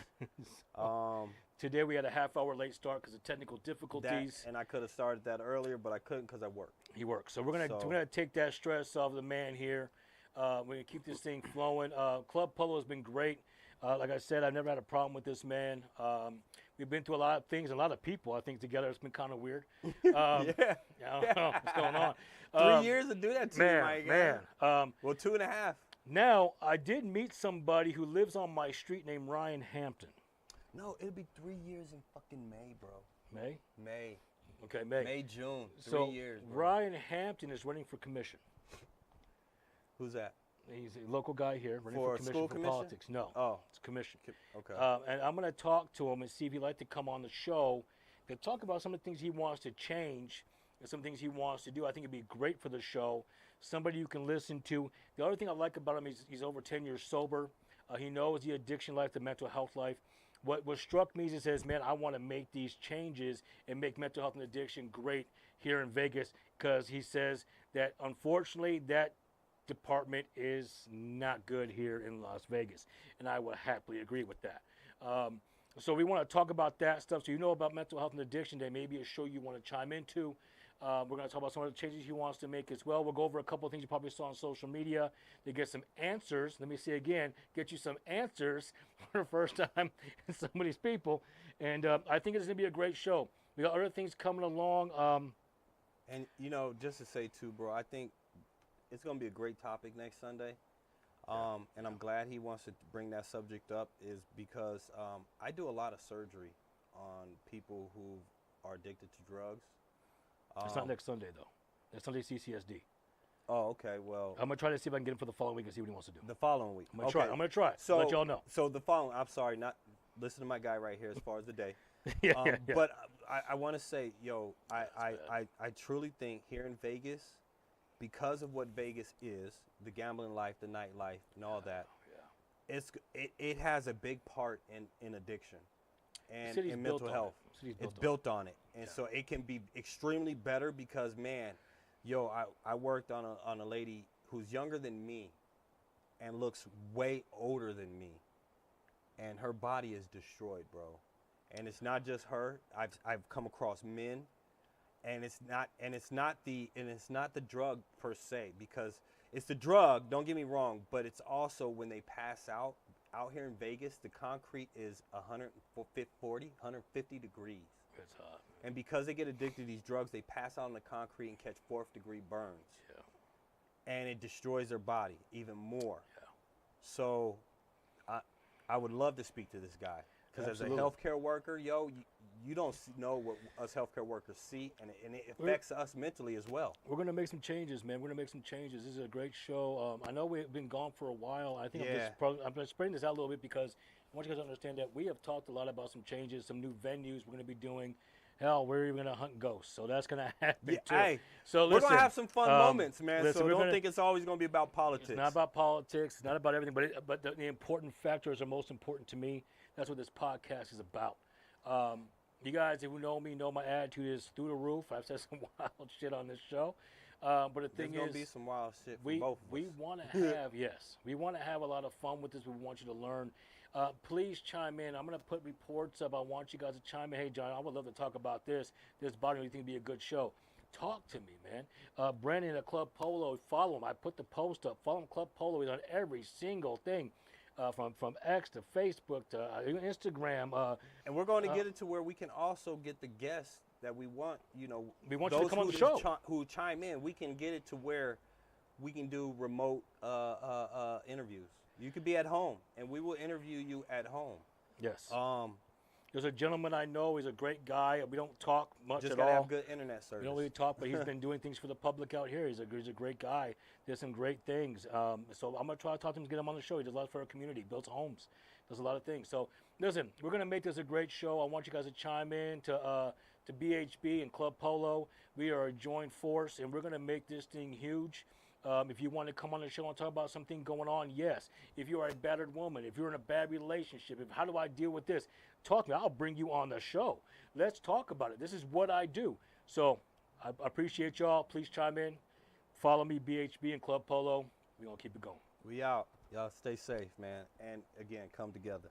Today we had a half-hour late start because of technical difficulties. And I could have started that earlier, but I couldn't because I work. He works. So we're gonna take that stress off the man here. We're gonna keep this thing flowing. Club P.O.L.O has been great. Like I said, I've never had a problem with this man. We've been through a lot of things, a lot of people, I think, together. It's been kind of weird. I don't know what's going on. 3 years to do that to you, my guy. Well, 2.5. Now, I did meet somebody who lives on my street named Ryan Hampton. No, it'll be 3 years in fucking May, bro. May? May. Okay, May. May, June. 3 so years, bro. Ryan Hampton is running for commission. Who's that? He's a local guy here running For for commission school for commission? politics. No, Oh. it's commission. Okay. And I'm going to talk to him and see if he'd like to come on the show to talk about some of the things he wants to change and some things he wants to do. I think it'd be great for the show. Somebody you can listen to. The other thing I like about him is he's over 10 years sober. He knows the addiction life, the mental health life. What struck me is he says, man, I want to make these changes and make mental health and addiction great here in Vegas, because he says that unfortunately that department is not good here in Las Vegas, and I would happily agree with that. So we want to talk about that stuff. So you know about mental health and addiction. There may be a show you want to chime into. We're going to talk about some of the changes he wants to make as well. We'll go over a couple of things you probably saw on social media to get some answers. Let me say again, get you some answers for the first time in some of these people. And I think it's going to be a great show. We got other things coming along. And, you know, just to say, too, bro, I think it's going to be a great topic next Sunday. And I'm glad he wants to bring that subject up is because I do a lot of surgery on people who are addicted to drugs. It's not next Sunday, though. Next Sunday, CCSD. Oh, okay. Well, I'm going to try to see if I can get him for the following week and see what he wants to do. the following week. I'm going to try. I'm going to try. So let y'all know. So the following, I'm sorry, not listen to my guy right here as far as the day. Yeah. But I want to say, yo, I truly think here in Vegas, because of what Vegas is, the gambling life, the nightlife, and all that, it has a big part in addiction and in mental health. It's built on it, and so it can be extremely better because, man, yo, I worked on a lady who's younger than me and looks way older than me, and her body is destroyed, bro. And it's not just her. I've come across men, and it's not the drug per se, because it's the drug, don't get me wrong, but it's also when they pass out here in Vegas, the concrete is 150 degrees. It's hot. And because they get addicted to these drugs, they pass out on the concrete and catch 4th-degree burns. Yeah. And it destroys their body even more. Yeah. So I would love to speak to this guy. Because as a healthcare worker, yo, you don't know what us healthcare workers see, and it affects us mentally as well. We're going to make some changes, man. We're going to make some changes. This is a great show. I know we've been gone for a while. I think I'm just spreading this out a little bit because I want you guys to understand that we have talked a lot about some changes, some new venues we're going to be doing. Hell, we're even going to hunt ghosts, so that's going to happen too. Hey, so we're going to have some fun moments, man. So don't think it's always going to be about politics. It's not about politics. It's not about everything, but the important factors are most important to me. That's what this podcast is about. You guys who know me know my attitude is through the roof. I've said some wild shit on this show. But the thing is, there's gonna be some wild shit for both of us. We want to have, we want to have a lot of fun with this. We want you to learn. Please chime in. I'm going to put reports up. I want you guys to chime in. Hey, John, I would love to talk about this. This body, you think would be a good show. Talk to me, man. Brandon at Club P.O.L.O, follow him. I put the post up. Follow him, Club P.O.L.O. He's on every single thing. From X to Facebook to Instagram. And we're going to get it to where we can also get the guests that we want, you know. We want you to come on the show. Who chime in. We can get it to where we can do remote interviews. You could be at home, and we will interview you at home. Yes. There's a gentleman I know. He's a great guy. We don't talk much at all. Just gotta have good internet service. We don't really talk, but he's been doing things for the public out here. He's a great guy. Does some great things. So I'm gonna try to talk to him to get him on the show. He does a lot for our community. Builds homes. Does a lot of things. So listen, we're gonna make this a great show. I want you guys to chime in to BHB and Club P.O.L.O. We are a joint force, and we're gonna make this thing huge. If you want to come on the show and talk about something going on, yes. If you are a battered woman, if you're in a bad relationship, how do I deal with this? Talk to me. I'll bring you on the show. Let's talk about it. This is what I do. So I appreciate y'all. Please chime in. Follow me, BHB and Club P.O.L.O. We're going to keep it going. We out. Y'all stay safe, man. And again, come together.